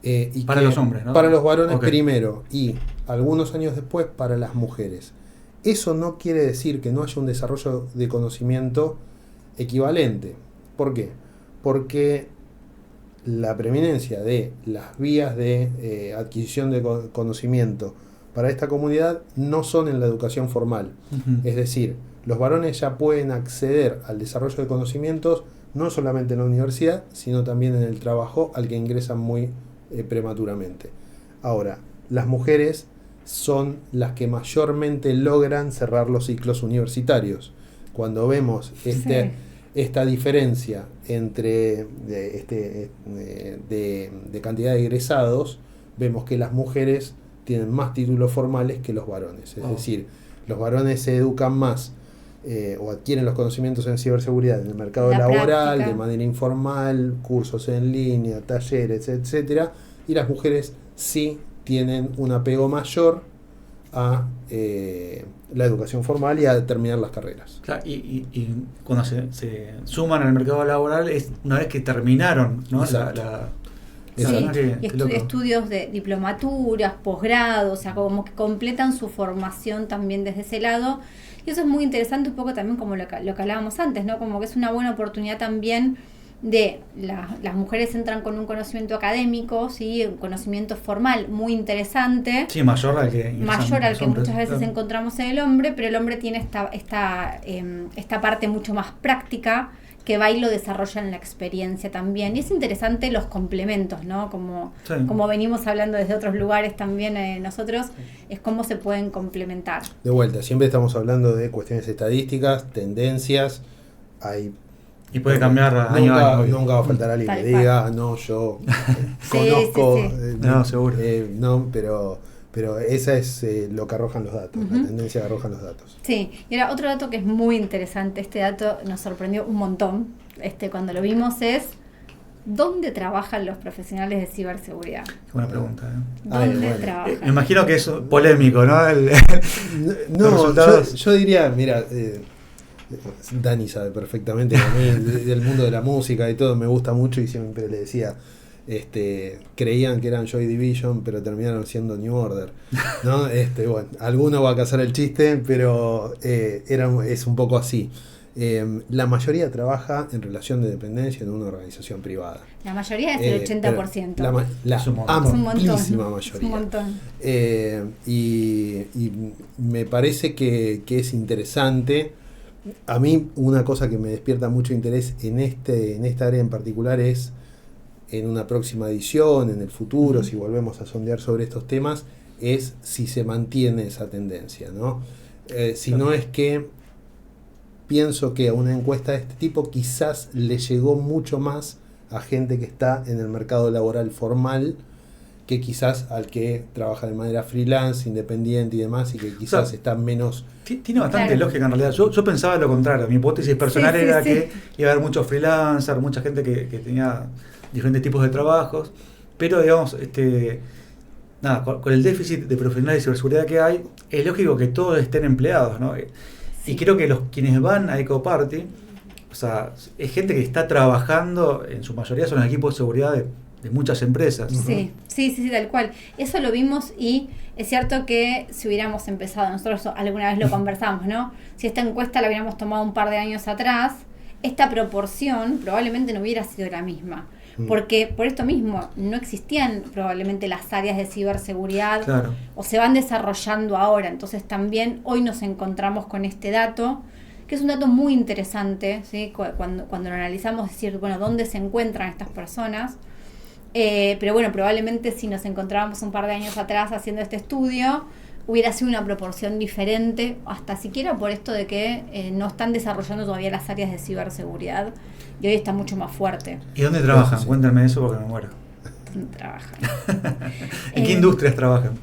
Y Para los hombres, ¿no? Para los varones Ok. primero y algunos años después para las mujeres. Eso no quiere decir que no haya un desarrollo de conocimiento equivalente. ¿Por qué? Porque la preeminencia de las vías de adquisición de conocimiento para esta comunidad no son en la educación formal. Ujú. Es decir, los varones ya pueden acceder al desarrollo de conocimientos no solamente en la universidad, sino también en el trabajo al que ingresan muy prematuramente. Ahora, las mujeres son las que mayormente logran cerrar los ciclos universitarios. Cuando vemos esta diferencia entre de cantidad de egresados, vemos que las mujeres tienen más títulos formales que los varones. Es decir, los varones se educan más o adquieren los conocimientos en ciberseguridad en el mercado laboral, práctica. de manera informal, cursos en línea, talleres, etcétera, y las mujeres sí tienen un apego mayor a la educación formal y a terminar las carreras. Claro, y cuando se suman al mercado laboral es una vez que terminaron, ¿no? Exacto. Sí, y estudios de diplomaturas, posgrados, o sea, como que completan su formación también desde ese lado. Y eso es muy interesante, un poco también como lo que hablábamos antes, ¿no? Como que es una buena oportunidad también de las mujeres entran con un conocimiento académico, ¿sí? Un conocimiento formal muy interesante. Sí, mayor al que Muchas veces encontramos en el hombre, pero el hombre tiene esta parte mucho más práctica que va y lo desarrolla en la experiencia también. Y es interesante los complementos, ¿no? Como venimos hablando desde otros lugares también nosotros, es cómo se pueden complementar. De vuelta, siempre estamos hablando de cuestiones estadísticas, tendencias, y puede cambiar año a año. Nunca va a faltar alguien que diga, no, yo conozco. Sí. No, seguro. No, pero esa es lo que arrojan los datos, Uh-huh. la tendencia que arrojan los datos. Sí, y ahora otro dato que es muy interesante, este dato nos sorprendió un montón, cuando lo vimos es ¿dónde trabajan los profesionales de ciberseguridad? Qué buena pregunta. ¿Dónde bueno. trabajan? Me imagino que es polémico, ¿no? No, los resultados. yo diría, mira, Dani sabe perfectamente que a mí del mundo de la música y todo me gusta mucho y siempre le decía, creían que eran Joy Division, pero terminaron siendo New Order, ¿no? Bueno, alguno va a cazar el chiste, pero es un poco así. La mayoría trabaja en relación de dependencia en una organización privada. La mayoría es el 80%. La Es un montón. amplísima Es mayoría. un montón. Y me parece que es interesante. A mí una cosa que me despierta mucho interés en esta área en particular es en una próxima edición, en el futuro, si volvemos a sondear sobre estos temas, es si se mantiene esa tendencia, ¿no? Si no es que pienso que a una encuesta de este tipo quizás le llegó mucho más a gente que está en el mercado laboral formal que quizás al que trabaja de manera freelance, independiente y demás, y que quizás está menos... Tiene bastante Claro. lógica en realidad. Yo pensaba lo contrario. Mi hipótesis personal Sí, sí, era sí. que iba a haber muchos freelancers, mucha gente que tenía diferentes tipos de trabajos, pero digamos, nada, con el déficit de profesionales de ciberseguridad que hay, es lógico que todos estén empleados, ¿no? Sí. Y creo que quienes van a EcoParty, o sea, es gente que está trabajando, en su mayoría son los equipos de seguridad de muchas empresas. Sí, tal cual. Eso lo vimos y es cierto que si hubiéramos empezado, nosotros alguna vez lo conversamos, ¿no? Si esta encuesta la hubiéramos tomado un par de años atrás, esta proporción probablemente no hubiera sido la misma. Porque por esto mismo no existían probablemente las áreas de ciberseguridad, Claro. o se van desarrollando ahora. Entonces también hoy nos encontramos con este dato, que es un dato muy interesante, ¿sí? Cuando lo analizamos, decir, bueno, ¿dónde se encuentran estas personas? Pero bueno, probablemente si nos encontrábamos un par de años atrás haciendo este estudio, hubiera sido una proporción diferente, hasta siquiera por esto de que no están desarrollando todavía las áreas de ciberseguridad, y hoy está mucho más fuerte. ¿Y dónde trabajan? Sí. Cuéntame eso porque me muero. ¿Dónde trabajan? ¿En qué industrias trabajan?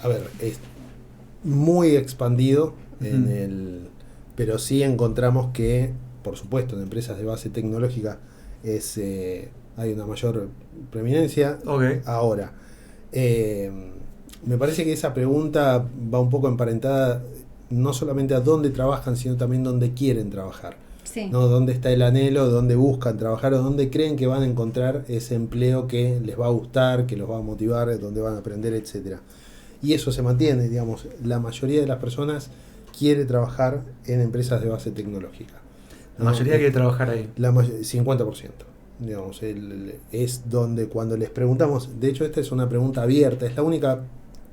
A ver, es muy expandido, Ujú. pero sí encontramos que, por supuesto, en empresas de base tecnológica hay una mayor preeminencia. Ok. Ahora, me parece que esa pregunta va un poco emparentada no solamente a dónde trabajan, sino también dónde quieren trabajar. Sí. ¿No? Dónde está el anhelo, dónde buscan trabajar o dónde creen que van a encontrar ese empleo que les va a gustar, que los va a motivar, donde van a aprender, etcétera. Y eso se mantiene, digamos, la mayoría de las personas quiere trabajar en empresas de base tecnológica. La mayoría quiere trabajar ahí. 50%. Digamos, es donde cuando les preguntamos, de hecho esta es una pregunta abierta, es la única,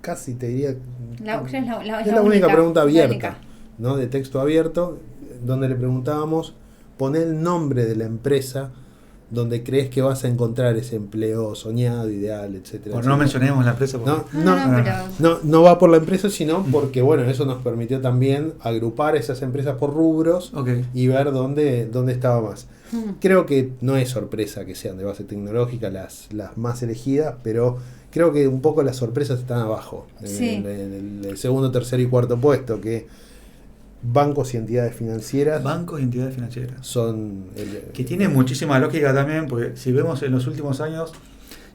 casi te diría, Creo que es es la única pregunta la abierta, única. ¿no? De texto abierto, donde le preguntábamos, pon el nombre de la empresa donde crees que vas a encontrar ese empleo soñado, ideal, etcétera. Bueno, no etcétera. mencionemos la empresa porque... No va por la empresa, sino porque bueno, eso nos permitió también agrupar esas empresas por rubros Ok. y ver dónde estaba más. Creo que no es sorpresa que sean de base tecnológica las más elegidas, pero creo que un poco las sorpresas están abajo, Sí. en el segundo, tercer y cuarto puesto, que bancos y entidades financieras Bancos y entidades financieras. son... Que tiene muchísima lógica también, porque si vemos en los últimos años,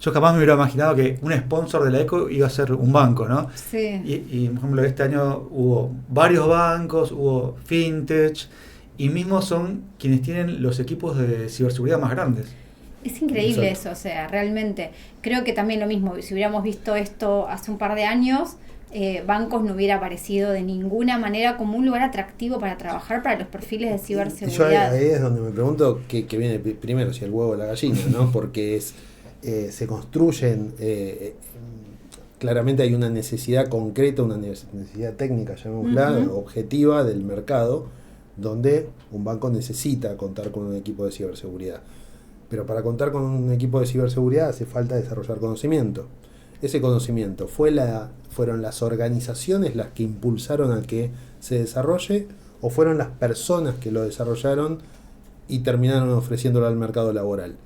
yo jamás me hubiera imaginado que un sponsor de la ECO iba a ser un banco, ¿no? Sí. Y por ejemplo, este año hubo varios bancos, hubo fintech, y mismo son quienes tienen los equipos de ciberseguridad más grandes. Es increíble Exacto. eso, o sea, realmente. Creo que también lo mismo, si hubiéramos visto esto hace un par de años, bancos no hubiera aparecido de ninguna manera como un lugar atractivo para trabajar para los perfiles de Yo ciberseguridad. ahí es donde me pregunto qué viene primero, si el huevo o la gallina, ¿no? Porque se construyen, claramente hay una necesidad concreta, una necesidad técnica, llamémosla, Ujú. objetiva del mercado, donde un banco necesita contar con un equipo de ciberseguridad. Pero para contar con un equipo de ciberseguridad hace falta desarrollar conocimiento. Ese conocimiento fueron las organizaciones las que impulsaron a que se desarrolle, o fueron las personas que lo desarrollaron y terminaron ofreciéndolo al mercado laboral,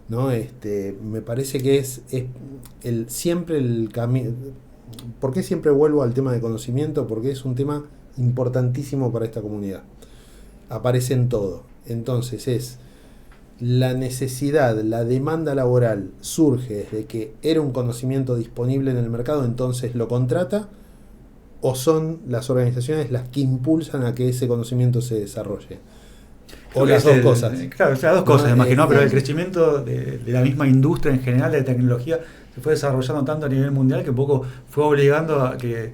¿no? Me parece que es siempre el camino. ¿Por qué siempre vuelvo al tema de conocimiento? Porque es un tema importantísimo para esta comunidad. Aparece en todo. Entonces la necesidad, la demanda laboral surge desde que era un conocimiento disponible en el mercado, entonces lo contrata, o son las organizaciones las que impulsan a que ese conocimiento se desarrolle. O las dos cosas. Claro, o sea, dos cosas, imagino, pero el crecimiento de la misma industria en general de tecnología se fue desarrollando tanto a nivel mundial que un poco fue obligando a que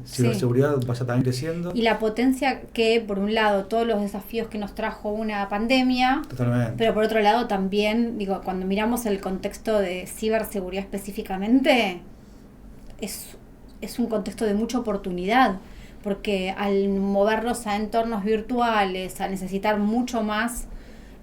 ciberseguridad vaya también creciendo. Y la potencia que, por un lado, todos los desafíos que nos trajo una pandemia, Totalmente. pero por otro lado también, digo, cuando miramos el contexto de ciberseguridad específicamente, es un contexto de mucha oportunidad, porque al movernos a entornos virtuales, a necesitar mucho más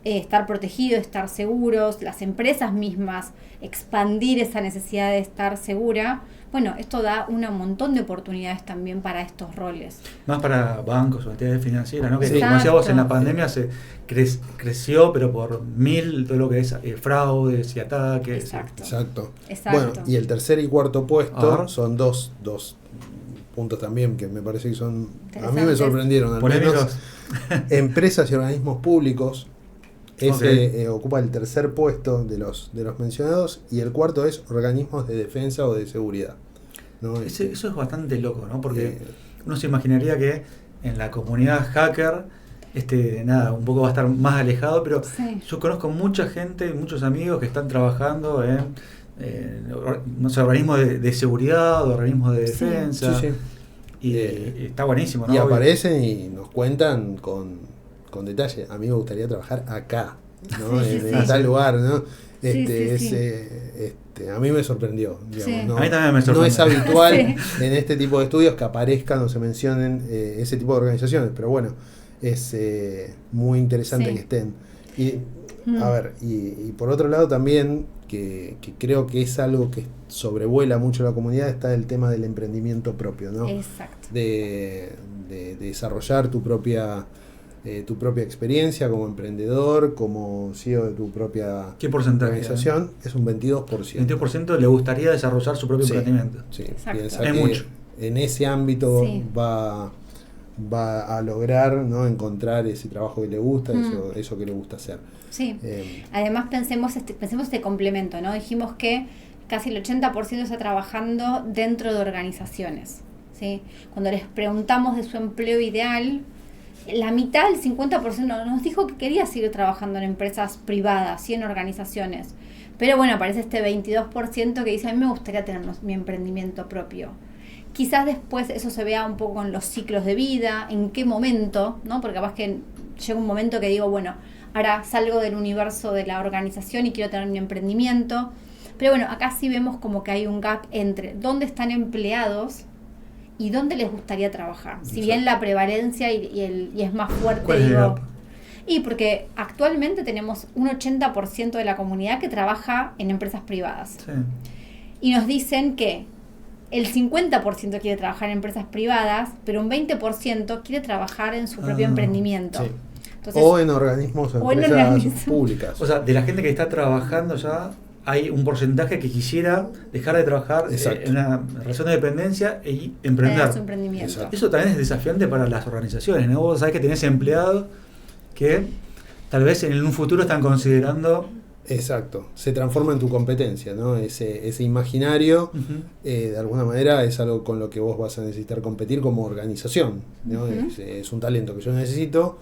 estar protegidos, estar seguros, las empresas mismas expandir esa necesidad de estar segura, bueno, esto da un montón de oportunidades también para estos roles. Más para bancos o entidades financieras, ¿no? Que Sí. como decíamos, en la Exacto. pandemia se creció, pero por 1000 todo lo que es fraudes y ataques. Exacto. Exacto. Exacto. Bueno, y el tercer y cuarto puesto Ajá. son dos puntos también que me parece que son, a mí me Interesantes. sorprendieron, al Polémicos. menos empresas y organismos públicos. Ese ocupa el tercer puesto de los mencionados, y el cuarto es organismos de defensa o de seguridad, ¿no? Eso es bastante loco, ¿no? Porque eh, uno se imaginaría que en la comunidad hacker, un poco va a estar más alejado, pero Sí. yo conozco mucha gente, muchos amigos que están trabajando en no sé, organismos de seguridad, organismos de Sí. defensa, sí, sí. y está buenísimo, ¿no? Y aparecen y nos cuentan con detalle. A mí me gustaría trabajar acá, ¿no? Sí, sí, en sí. tal lugar, ¿no? Sí. A mí me sorprendió, digamos, Sí. ¿no? A mí también me No sorprendió. es habitual Sí. en este tipo de estudios que aparezcan o se mencionen ese tipo de organizaciones, pero bueno, es muy interesante Sí. que estén. Y a ver, y por otro lado también, que creo que es algo que sobrevuela mucho la comunidad, está el tema del emprendimiento propio, ¿no? Exacto. De desarrollar tu propia experiencia como emprendedor, como CEO de tu propia ¿Qué porcentaje? organización, es un 22%. 22% le gustaría desarrollar su propio Sí. emprendimiento. Sí, Exacto. piensa Es que mucho. en ese ámbito Sí. va a lograr, ¿no?, encontrar ese trabajo que le gusta, Mm. eso que le gusta hacer. Sí. Eh, Además pensemos este complemento, ¿no? Dijimos que casi el 80% está trabajando dentro de organizaciones, ¿sí? Cuando les preguntamos de su empleo ideal, la mitad, el 50% nos dijo que quería seguir trabajando en empresas privadas y en organizaciones. Pero bueno, aparece este 22% que dice, a mí me gustaría tener mi emprendimiento propio. Quizás después eso se vea un poco en los ciclos de vida, en qué momento, ¿no? Porque capaz que llega un momento que digo, bueno, ahora salgo del universo de la organización y quiero tener mi emprendimiento. Pero bueno, acá sí vemos como que hay un gap entre dónde están empleados y dónde les gustaría trabajar. Si bien la prevalencia y es más fuerte, ¿Cuál es el digo... gap? Y porque actualmente tenemos un 80% de la comunidad que trabaja en empresas privadas. Sí. Y nos dicen que el 50% quiere trabajar en empresas privadas, pero un 20% quiere trabajar en su propio emprendimiento. sí. Entonces, o en organismos o o en empresas organismos. públicas. O sea, de la gente que está trabajando ya, hay un porcentaje que quisiera dejar de trabajar Exacto. en una relación de dependencia y emprender. su emprendimiento. Exacto. Eso también es desafiante para las organizaciones, ¿no? Vos sabés que tenés empleados que tal vez en un futuro están considerando... Exacto, se transforma en tu competencia, ¿no? Ese imaginario, de alguna manera, es algo con lo que vos vas a necesitar competir como organización, ¿no? Es un talento que yo necesito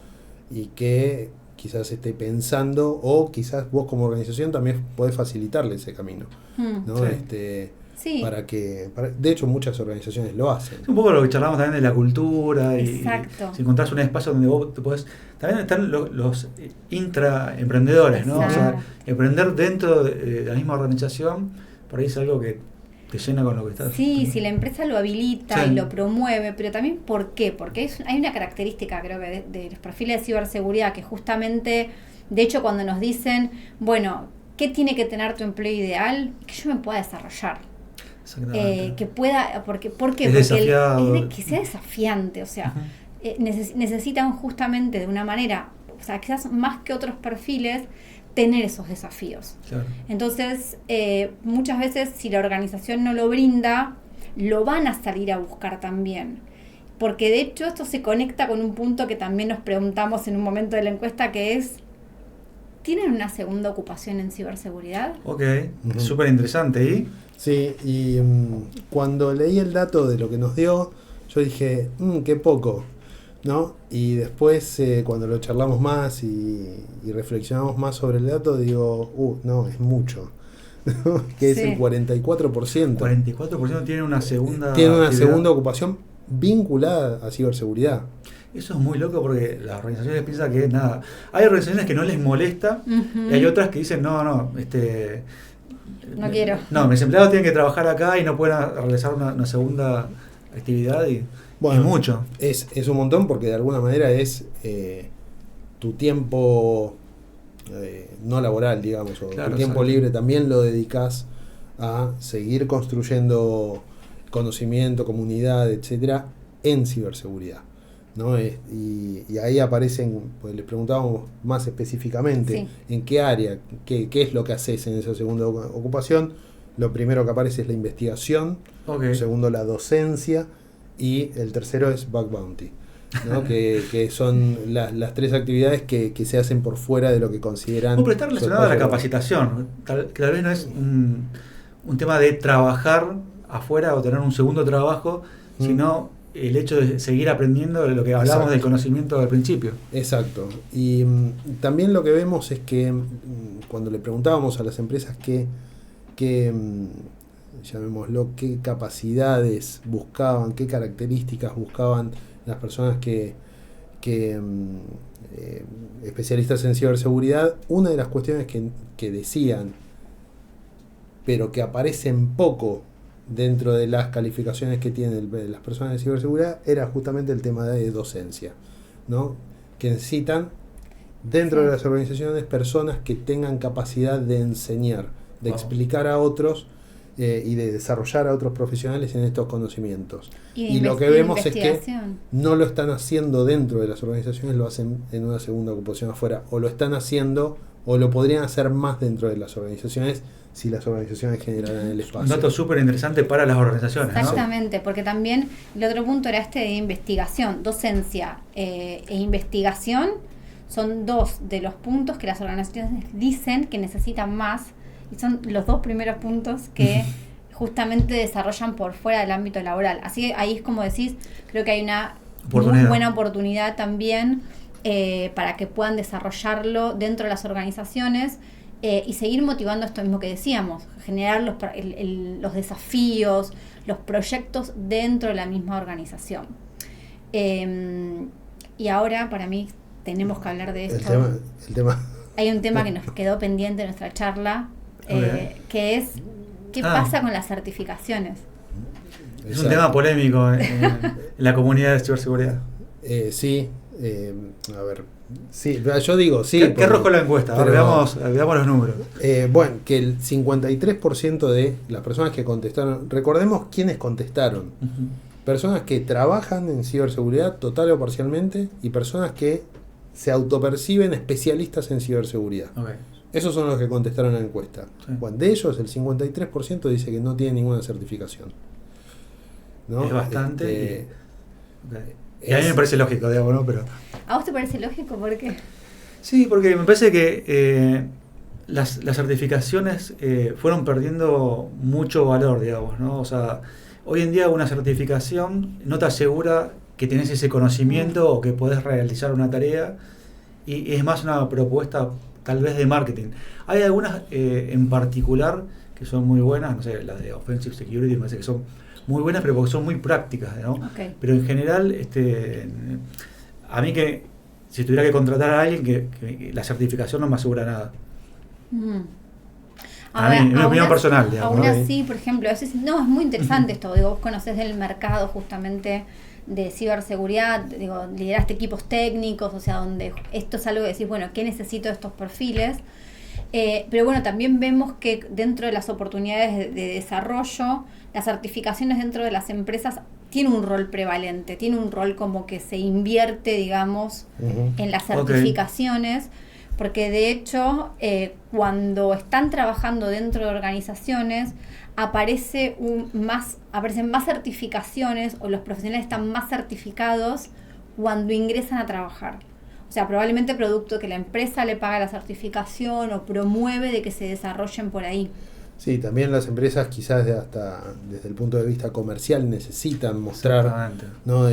y que quizás esté pensando, o quizás vos como organización también podés facilitarle ese camino, ¿no? Sí. Sí. De hecho, muchas organizaciones lo hacen. Es un poco lo que charlamos también de la cultura y Exacto. si encontrás un espacio donde vos te podés... También están los intraemprendedores, ¿no? O sea, Exacto. emprender dentro de la misma organización, por ahí es algo que te llena con lo que estás... Sí, si la empresa lo habilita Sí. y lo promueve, pero también ¿por qué? Porque hay una característica, creo que de los perfiles de ciberseguridad que justamente, de hecho, cuando nos dicen, bueno, ¿qué tiene que tener tu empleo ideal? Que yo me pueda desarrollar. Exactamente. Que pueda, ¿por qué? Es Porque desafiado. que sea desafiante, o sea, Ujú. necesitan justamente de una manera, o sea, quizás más que otros perfiles, tener esos desafíos. Claro. Entonces, muchas veces si la organización no lo brinda, lo van a salir a buscar también. Porque de hecho esto se conecta con un punto que también nos preguntamos en un momento de la encuesta, que es ¿tienen una segunda ocupación en ciberseguridad? Ok, súper interesante. ¿Y? Sí, y cuando leí el dato de lo que nos dio, yo dije, qué poco, ¿no? Y después, cuando lo charlamos más y reflexionamos más sobre el dato, digo, no, es mucho. Que es el 44%. 44% tiene una segunda Tiene una actividad. segunda ocupación vinculada a ciberseguridad. Eso es muy loco porque las organizaciones piensan que nada. Hay organizaciones que no les molesta y hay otras que dicen, no, no quiero. No, mis empleados tienen que trabajar acá y no pueden realizar una segunda actividad y Bueno, es mucho. Es un montón porque de alguna manera es tu tiempo no laboral, digamos, o Claro, tu tiempo exacto. libre también lo dedicas a seguir construyendo conocimiento, comunidad, etcétera, en ciberseguridad, ¿no? Y ahí aparecen, pues les preguntábamos más específicamente en qué área, qué es lo que haces en esa segunda ocupación. Lo primero que aparece es la investigación, Okay. lo segundo la docencia y el tercero es bug bounty, ¿no? que son las tres actividades que se hacen por fuera de lo que consideran. Pero está relacionado a la capacitación. Que tal vez no es un tema de trabajar afuera o tener un segundo trabajo, sino el hecho de seguir aprendiendo de lo que hablábamos del conocimiento al principio. Exacto. Y también lo que vemos es que cuando le preguntábamos a las empresas llamémoslo, qué capacidades buscaban, qué características buscaban las personas que especialistas en ciberseguridad, una de las cuestiones que decían, pero que aparecen poco dentro de las calificaciones que tienen las personas de ciberseguridad, era justamente el tema de docencia, ¿no? Que necesitan dentro de las organizaciones personas que tengan capacidad de enseñar, de explicar a otros y de desarrollar a otros profesionales en estos conocimientos. Y lo que vemos es que no lo están haciendo dentro de las organizaciones, lo hacen en una segunda ocupación afuera, o lo están haciendo o lo podrían hacer más dentro de las organizaciones si las organizaciones generaran el espacio. Un dato súper interesante para las organizaciones. Exactamente, ¿no? Porque también el otro punto era este de investigación, docencia e investigación son dos de los puntos que las organizaciones dicen que necesitan más y son los dos primeros puntos que justamente desarrollan por fuera del ámbito laboral. Así que ahí es como decís, creo que hay una muy buena oportunidad también para que puedan desarrollarlo dentro de las organizaciones y seguir motivando esto mismo que decíamos, generar los desafíos, los proyectos dentro de la misma organización. Y ahora, para mí, tenemos que hablar de esto. El tema. Hay un tema que nos quedó pendiente en nuestra charla, que es ¿qué pasa con las certificaciones? Es un tema polémico en la comunidad de ciberseguridad. Sí, a ver, sí, yo digo sí. ¿Qué arrojó la encuesta? Pero, veamos los números. Bueno, que el 53% de las personas que contestaron, recordemos quiénes contestaron, personas que trabajan en ciberseguridad total o parcialmente y personas que se autoperciben especialistas en ciberseguridad. Okay. Esos son los que contestaron la encuesta. Sí. Bueno, de ellos el 53% dice que no tiene ninguna certificación, ¿no? Es bastante. Y a mí me parece lógico, digamos, ¿no? Pero, ¿a vos te parece lógico? ¿Por qué? Sí, porque me parece que las certificaciones fueron perdiendo mucho valor, digamos, ¿no? O sea, hoy en día una certificación no te asegura que tenés ese conocimiento o que podés realizar una tarea y es más una propuesta tal vez de marketing. Hay algunas en particular que son muy buenas, no sé, las de Offensive Security, me parece que son muy buenas, pero porque son muy prácticas, ¿no? Okay. Pero en general, a mí que si tuviera que contratar a alguien, que la certificación no me asegura nada. Ahora, a mí, en mi opinión personal, digamos. Aún así, por ejemplo, es muy interesante esto, digo, vos conocés del mercado justamente de ciberseguridad, digo, lideraste equipos técnicos, o sea, donde esto es algo que decís, bueno, ¿qué necesito de estos perfiles? Pero bueno, también vemos que dentro de las oportunidades de desarrollo, las certificaciones dentro de las empresas tienen un rol prevalente, tiene un rol como que se invierte, digamos, en las certificaciones, porque de hecho, cuando están trabajando dentro de organizaciones, aparecen más certificaciones o los profesionales están más certificados cuando ingresan a trabajar. O sea, probablemente producto que la empresa le paga la certificación o promueve de que se desarrollen por ahí. Sí, también las empresas quizás hasta desde el punto de vista comercial necesitan mostrar, ¿no?,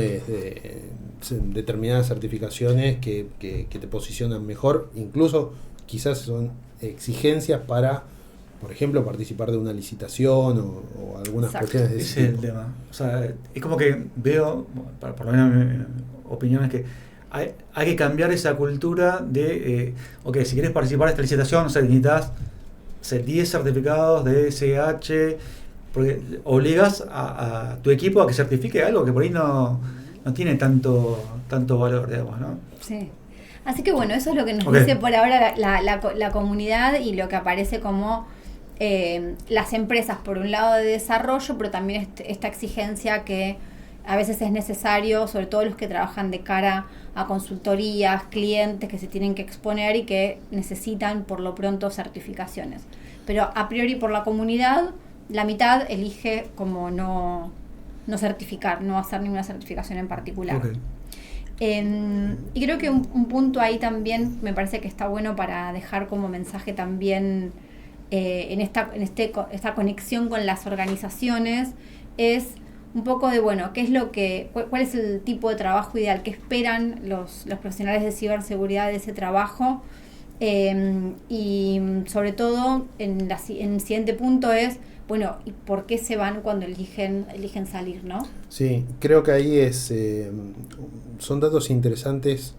determinadas certificaciones que te posicionan mejor, incluso quizás son exigencias para, por ejemplo, participar de una licitación o algunas cuestiones de ese ese es el tipo. tema. O sea, es como que veo, por lo menos mi opinión es que hay que cambiar esa cultura de, ok, si quieres participar de esta licitación, o sea, necesitas 10 certificados de SH, porque obligas a tu equipo a que certifique algo que por ahí no tiene tanto valor, digamos, ¿no? Sí. Así que bueno, eso es lo que nos Ok. dice por ahora la comunidad y lo que aparece como las empresas, por un lado de desarrollo, pero también esta exigencia que a veces es necesario, sobre todo los que trabajan de cara a consultorías, clientes que se tienen que exponer y que necesitan por lo pronto certificaciones. Pero a priori por la comunidad, la mitad elige como no certificar, no hacer ninguna certificación en particular. Ok. Y creo que un punto ahí también me parece que está bueno para dejar como mensaje también en esta conexión con las organizaciones es un poco de, bueno, qué es cuál es el tipo de trabajo ideal que esperan los profesionales de ciberseguridad de ese trabajo, y sobre todo en el siguiente punto es, bueno, ¿y por qué se van cuando eligen salir, no? Sí, creo que ahí son datos interesantes.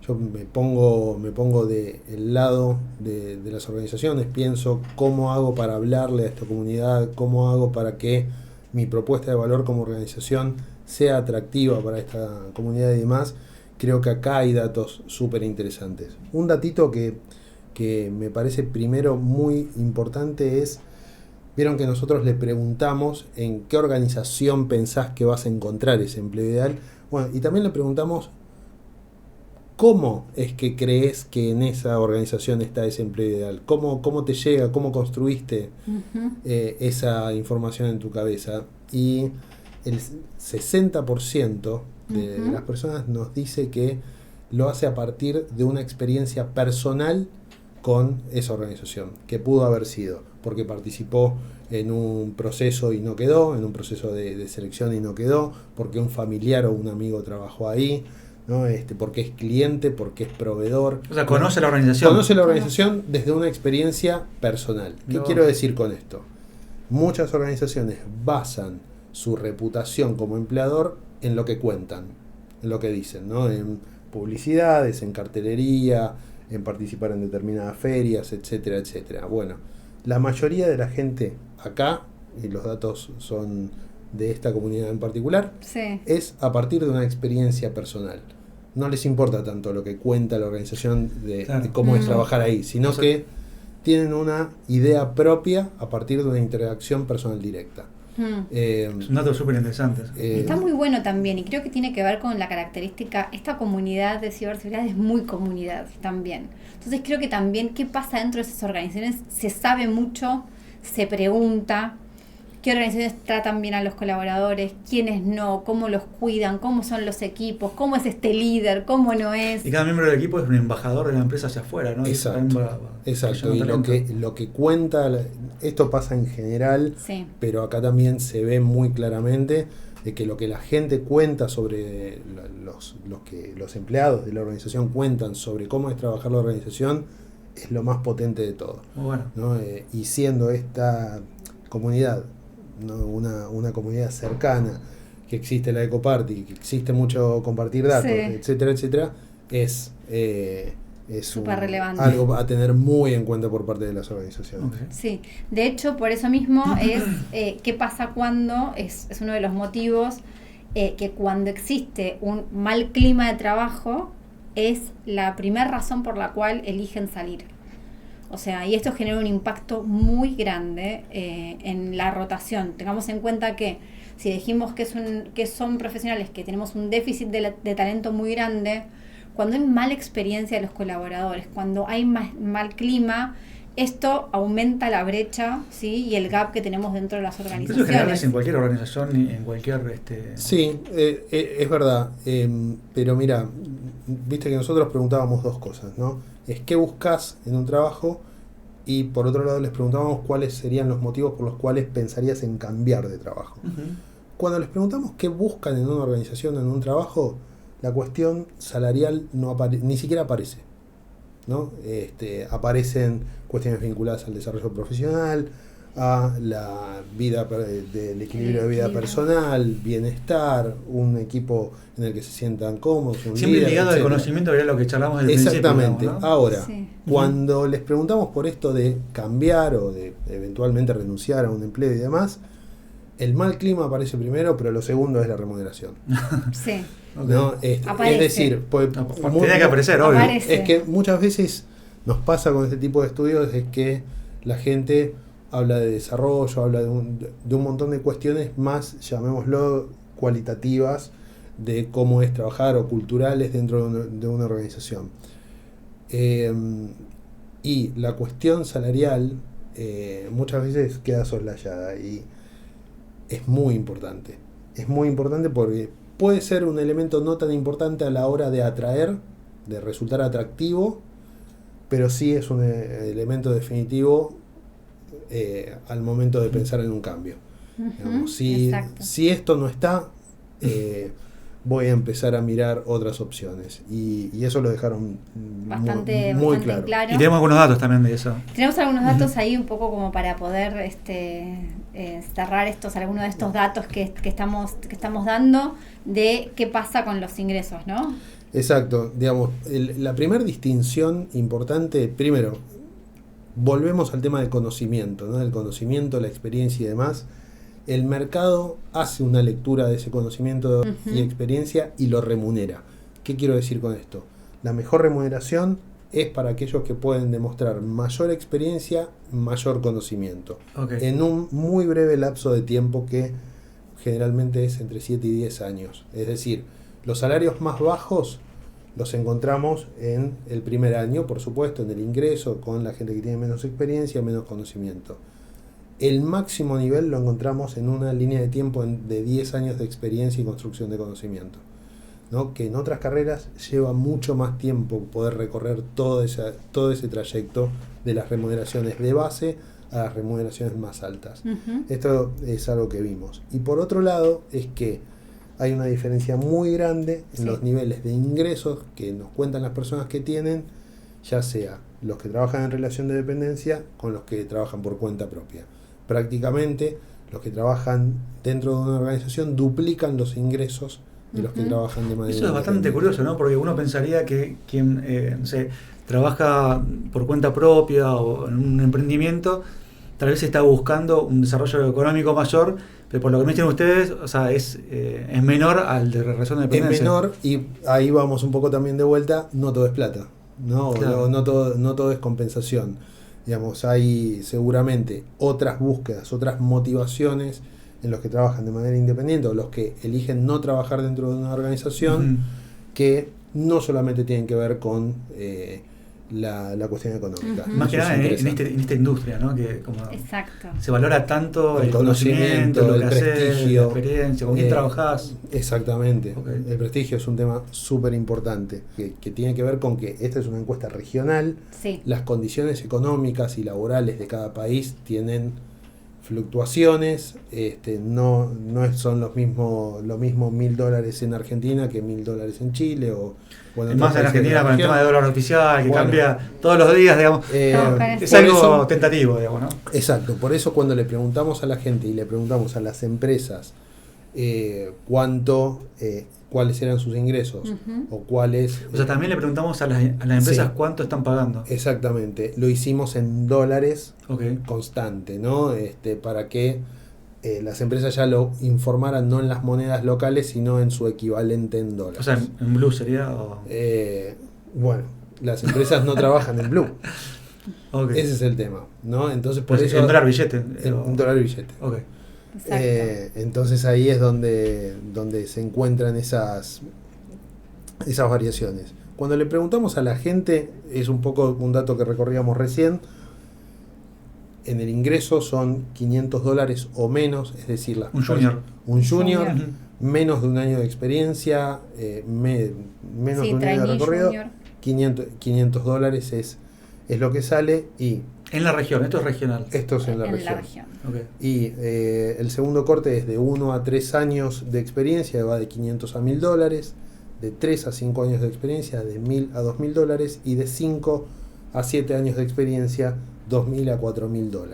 Yo me pongo del lado de las organizaciones, pienso cómo hago para hablarle a esta comunidad, cómo hago para que mi propuesta de valor como organización sea atractiva para esta comunidad y demás. Creo que acá hay datos súper interesantes. Un datito que me parece primero muy importante es, vieron que nosotros le preguntamos en qué organización pensás que vas a encontrar ese empleo ideal. Bueno, y también le preguntamos cómo es que crees que en esa organización está ese empleo ideal. ¿Cómo te llega? ¿Cómo construiste esa información en tu cabeza? Y el 60% de las personas nos dice que lo hace a partir de una experiencia personal con esa organización, que pudo haber sido porque participó en un proceso y no quedó, en un proceso de selección y no quedó, porque un familiar o un amigo trabajó ahí, ¿no? Porque es cliente, porque es proveedor. O sea, conoce la organización. Conoce la organización desde una experiencia personal. ¿Qué quiero decir con esto? Muchas organizaciones basan su reputación como empleador en lo que cuentan, en lo que dicen, ¿no? En publicidades, en cartelería, en participar en determinadas ferias, etcétera, etcétera. Bueno, la mayoría de la gente acá, y los datos son de esta comunidad en particular, sí, es a partir de una experiencia personal. No les importa tanto lo que cuenta la organización de cómo es trabajar ahí, sino que tienen una idea propia a partir de una interacción personal directa. Es un dato súper interesante. Está muy bueno también, y creo que tiene que ver con la característica, esta comunidad de ciberseguridad es muy comunidad también. Entonces creo que también qué pasa dentro de esas organizaciones, se sabe mucho, se pregunta qué organizaciones tratan bien a los colaboradores, quiénes no, cómo los cuidan, cómo son los equipos, cómo es este líder, cómo no es. Y cada miembro del equipo es un embajador de la empresa hacia afuera, ¿no? Exacto. Y lo que cuenta, esto pasa en general, sí, pero acá también se ve muy claramente de que lo que la gente cuenta sobre los empleados de la organización cuentan sobre cómo es trabajar la organización es lo más potente de todo. Muy bueno. ¿No? Y siendo esta comunidad, ¿no? una comunidad cercana, que existe la Ecoparty, que existe mucho compartir datos, sí, etcétera, etcétera, es súper relevante, algo a tener muy en cuenta por parte de las organizaciones. Okay. Sí, de hecho por eso mismo es qué pasa cuando es uno de los motivos que cuando existe un mal clima de trabajo es la primera razón por la cual eligen salir. O sea, y esto genera un impacto muy grande en la rotación. Tengamos en cuenta que si dijimos que son profesionales que tenemos un déficit de talento muy grande, cuando hay mala experiencia de los colaboradores, cuando hay mal clima, esto aumenta la brecha, ¿sí? Y el gap que tenemos dentro de las organizaciones. Eso general es en cualquier organización, en cualquier... Sí, es verdad. Pero mira, viste que nosotros preguntábamos dos cosas, ¿no? Es qué buscas en un trabajo, y por otro lado les preguntábamos cuáles serían los motivos por los cuales pensarías en cambiar de trabajo. Cuando les preguntamos qué buscan en una organización, en un trabajo, la cuestión salarial ni siquiera aparece, ¿no? Aparecen cuestiones vinculadas al desarrollo profesional, a la vida, del equilibrio de vida personal, bienestar, un equipo en el que se sientan cómodos, un siempre líder, ligado al etcétera. conocimiento, que era lo que charlamos del Exactamente. principio, ¿no? Ahora, Sí. cuando les preguntamos por esto de cambiar o de eventualmente renunciar a un empleo y demás, el mal clima aparece primero, pero lo segundo es la remuneración. Sí. Ok. ¿No? Aparece. Es decir, pues, Tenía que aparecer, obvio. Aparece. es que muchas veces nos pasa con este tipo de estudios, es que la gente habla de desarrollo, habla de un montón de cuestiones más, llamémoslo, cualitativas, de cómo es trabajar o culturales dentro de una organización. Y la cuestión salarial muchas veces queda soslayada, y es muy importante. Es muy importante porque puede ser un elemento no tan importante a la hora de atraer, de resultar atractivo, pero sí es un elemento definitivo al momento de pensar en un cambio. Digamos, Exacto. si esto no está, voy a empezar a mirar otras opciones. Y eso lo dejaron Bastante muy claro. claro. Y tenemos algunos datos también de eso. Tenemos algunos datos ahí un poco como para poder cerrar algunos de estos datos que estamos dando de qué pasa con los ingresos, ¿no? Exacto, digamos, la primera distinción importante, primero, volvemos al tema del conocimiento, ¿no? Del conocimiento, la experiencia y demás. El mercado hace una lectura de ese conocimiento y experiencia y lo remunera. ¿Qué quiero decir con esto? La mejor remuneración es para aquellos que pueden demostrar mayor experiencia, mayor conocimiento, Okay. en un muy breve lapso de tiempo, que generalmente es entre 7 y 10 años. Es decir, los salarios más bajos los encontramos en el primer año, por supuesto, en el ingreso, con la gente que tiene menos experiencia, menos conocimiento. El máximo nivel lo encontramos en una línea de tiempo de 10 años de experiencia y construcción de conocimiento, ¿no? Que en otras carreras lleva mucho más tiempo poder recorrer todo ese trayecto de las remuneraciones de base a las remuneraciones más altas. Esto es algo que vimos. Y por otro lado, es que hay una diferencia muy grande en los niveles de ingresos que nos cuentan las personas que tienen, ya sea los que trabajan en relación de dependencia con los que trabajan por cuenta propia. Prácticamente los que trabajan dentro de una organización duplican los ingresos de los que trabajan de manera Eso es bastante independiente. curioso, ¿no? Porque uno pensaría que quien trabaja por cuenta propia o en un emprendimiento, tal vez está buscando un desarrollo económico mayor, pero por lo que me dicen ustedes, o sea, es menor al de relación de Es dependencia. menor, y ahí vamos un poco también de vuelta, no todo es plata, ¿no? Claro. No todo es compensación. Digamos, hay seguramente otras búsquedas, otras motivaciones en los que trabajan de manera independiente o los que eligen no trabajar dentro de una organización, que no solamente tienen que ver con la cuestión económica. Más que Eso nada es en interesante. esta industria, ¿no? Que como Exacto. se valora tanto El el conocimiento, lo el que haces, la prestigio, experiencia, con quién trabajás. Exactamente. Okay. El prestigio es un tema súper importante que tiene que ver con que esta es una encuesta regional. Sí. Las condiciones económicas y laborales de cada país tienen fluctuaciones. No son lo mismo $1.000 en Argentina que $1.000 en Chile o en Más en Argentina con el tema de dólar oficial, que Bueno. cambia todos los días, digamos. Es por algo eso- tentativo, digamos, ¿no? Exacto, por eso cuando le preguntamos a la gente y le preguntamos a las empresas cuáles eran sus ingresos o cuáles... O sea, también le preguntamos a las empresas Sí. cuánto están pagando. Exactamente, lo hicimos en dólares Ok. constante, ¿no? Para que las empresas ya lo informaran no en las monedas locales, sino en su equivalente en dólares. O sea, en blue sería. O... Bueno, las empresas no trabajan en blue. Ok. Ese es el tema, ¿no? Entonces por Pues eso... en dólar billete. En dólar billete. Ok. Exacto. Entonces ahí es donde se encuentran esas variaciones. Cuando le preguntamos a la gente, es un poco un dato que recorríamos recién, en el ingreso son $500 o menos, es decir, Un junior. un junior Junior. menos de un año de experiencia, menos de un año de trainee, recorrido, junior. $500 es lo que sale, y En la región, esto es regional. esto es en la En región. la región. Ok. Y el segundo corte es de 1 a 3 años de experiencia, va de $500 a $1.000, de 3 a 5 años de experiencia, de $1.000 a $2.000, y de 5 a 7 años de experiencia, $2.000 a $4.000.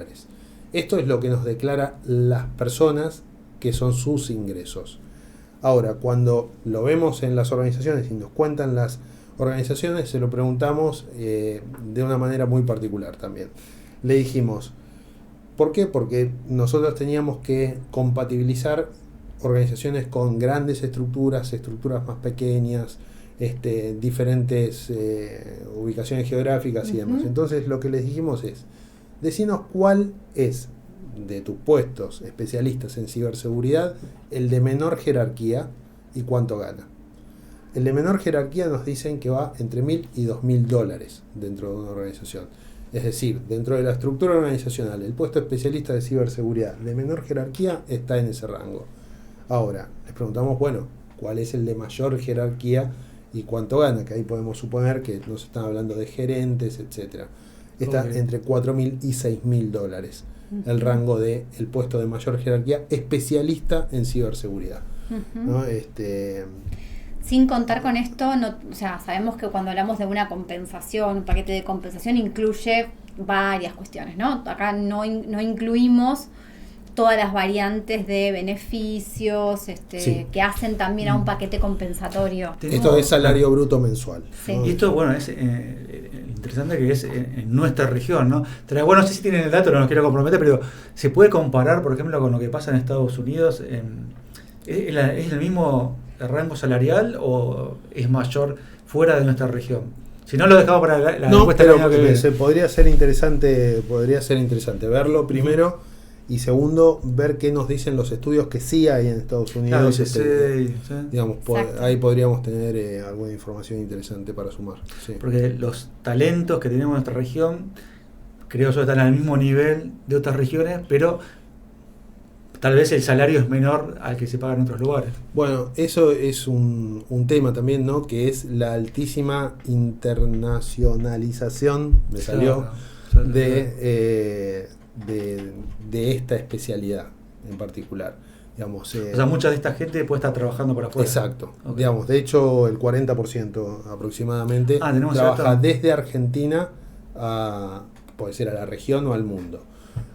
Esto es lo que nos declara las personas que son sus ingresos. Ahora, cuando lo vemos en las organizaciones y nos cuentan las organizaciones, se lo preguntamos de una manera muy particular también. Le dijimos, ¿por qué? Porque nosotros teníamos que compatibilizar organizaciones con grandes estructuras más pequeñas, diferentes ubicaciones geográficas y demás. Entonces lo que les dijimos es, decinos cuál es de tus puestos especialistas en ciberseguridad el de menor jerarquía y cuánto gana. El de menor jerarquía nos dicen que va entre $1.000 y $2.000 dentro de una organización. Es decir, dentro de la estructura organizacional, el puesto especialista de ciberseguridad de menor jerarquía está en ese rango. Ahora, les preguntamos, bueno, ¿cuál es el de mayor jerarquía y cuánto gana? Que ahí podemos suponer que nos están hablando de gerentes, etcétera. Está entre $4.000 y $6.000 el rango de el puesto de mayor jerarquía especialista en ciberseguridad. ¿No? Sin contar con esto, o sea, sabemos que cuando hablamos de una compensación, un paquete de compensación incluye varias cuestiones, ¿no? Acá no incluimos todas las variantes de beneficios Sí. que hacen también a un paquete compensatorio. Esto es salario bruto mensual. Sí. ¿no? Y esto, bueno, es interesante que es en nuestra región, ¿no? Bueno, no sé si tienen el dato, no los quiero comprometer, pero ¿se puede comparar, por ejemplo, con lo que pasa en Estados Unidos? ¿Es el mismo rango salarial o es mayor fuera de nuestra región? Si no, lo dejamos para la No, encuesta pero del año que viene. podría ser interesante verlo primero, y segundo, ver qué nos dicen los estudios que sí hay en Estados Unidos. Claro, sí. Digamos, Exacto. ahí podríamos tener alguna información interesante para sumar. Sí. Porque los talentos que tenemos en nuestra región, creo yo, están al mismo nivel de otras regiones, pero tal vez el salario es menor al que se paga en otros lugares. Bueno, eso es un tema también, ¿no? Que es la altísima internacionalización, me salió, Claro. de esta especialidad en particular. Digamos, O sea, mucha de esta gente puede estar trabajando por afuera. exacto. Ok. Digamos, de hecho, el 40% aproximadamente tenemos trabaja dato. desde Argentina puede ser a la región o al mundo.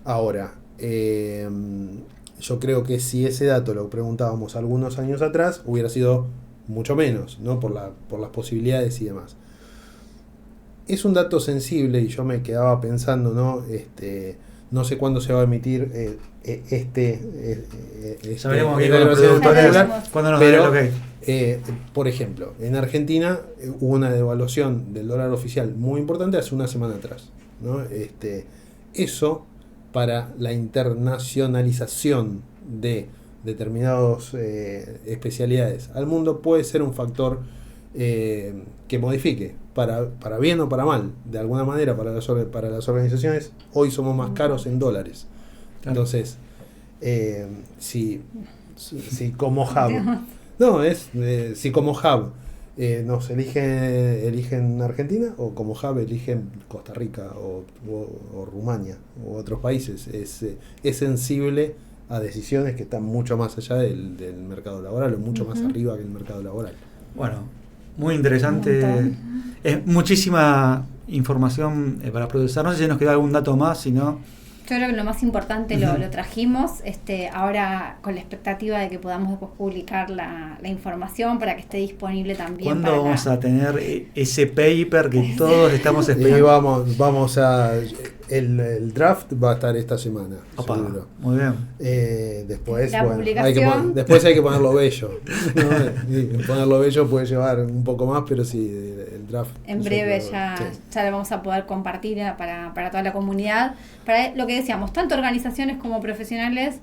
Ahora, yo creo que si ese dato lo preguntábamos algunos años atrás, hubiera sido mucho menos, ¿no? Por las posibilidades y demás. Es un dato sensible y yo me quedaba pensando, ¿no? No sé cuándo se va a emitir Sabremos que esta con los evaluación productores, particular, cuando nos pero, den el ok. por ejemplo, en Argentina hubo una devaluación del dólar oficial muy importante hace una semana atrás, ¿no? Eso, para la internacionalización de determinadas especialidades al mundo, puede ser un factor que modifique, para bien o para mal, de alguna manera, para las organizaciones. Hoy somos más caros en dólares. Claro. Entonces, si como hub, no, si como hub nos eligen Argentina, o como hub eligen Costa Rica o Rumania u otros países, es sensible a decisiones que están mucho más allá del mercado laboral, o mucho más arriba que el mercado laboral. Bueno, muy interesante. Es muchísima información para procesar. No sé si nos queda algún dato más, si no. Yo creo que lo más importante lo trajimos, ahora con la expectativa de que podamos después publicar la información para que esté disponible también. ¿Cuándo vamos a tener ese paper que todos estamos Y esperando? vamos a... El draft va a estar esta semana, Opa, seguro. muy bien. Después, La publicación. después hay que ponerlo bello, ¿no? Y ponerlo bello puede llevar un poco más, pero sí, el draft. En breve sí. ya lo vamos a poder compartir para toda la comunidad. Para lo que decíamos, tanto organizaciones como profesionales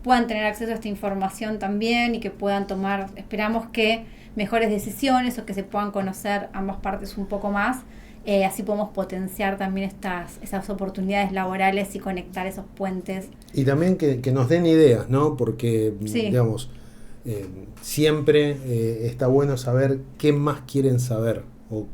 puedan tener acceso a esta información también y que puedan tomar, esperamos que mejores decisiones o que se puedan conocer ambas partes un poco más. Así podemos potenciar también esas oportunidades laborales y conectar esos puentes. Y también que nos den ideas, ¿no? Porque, Sí. digamos, siempre está bueno saber qué más quieren saber o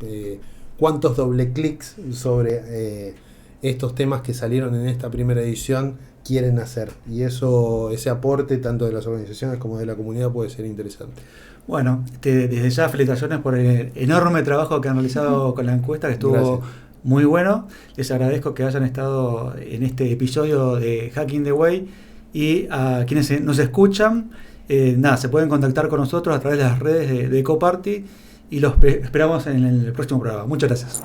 cuántos doble clics sobre estos temas que salieron en esta primera edición quieren hacer, y ese aporte tanto de las organizaciones como de la comunidad puede ser interesante. Bueno, desde ya felicitaciones por el enorme trabajo que han realizado con la encuesta, que estuvo Gracias. muy bueno. Les agradezco que hayan estado en este episodio de Hacking the Way, y a quienes nos escuchan, se pueden contactar con nosotros a través de las redes de Ecoparty, y los esperamos en el próximo programa. Muchas gracias.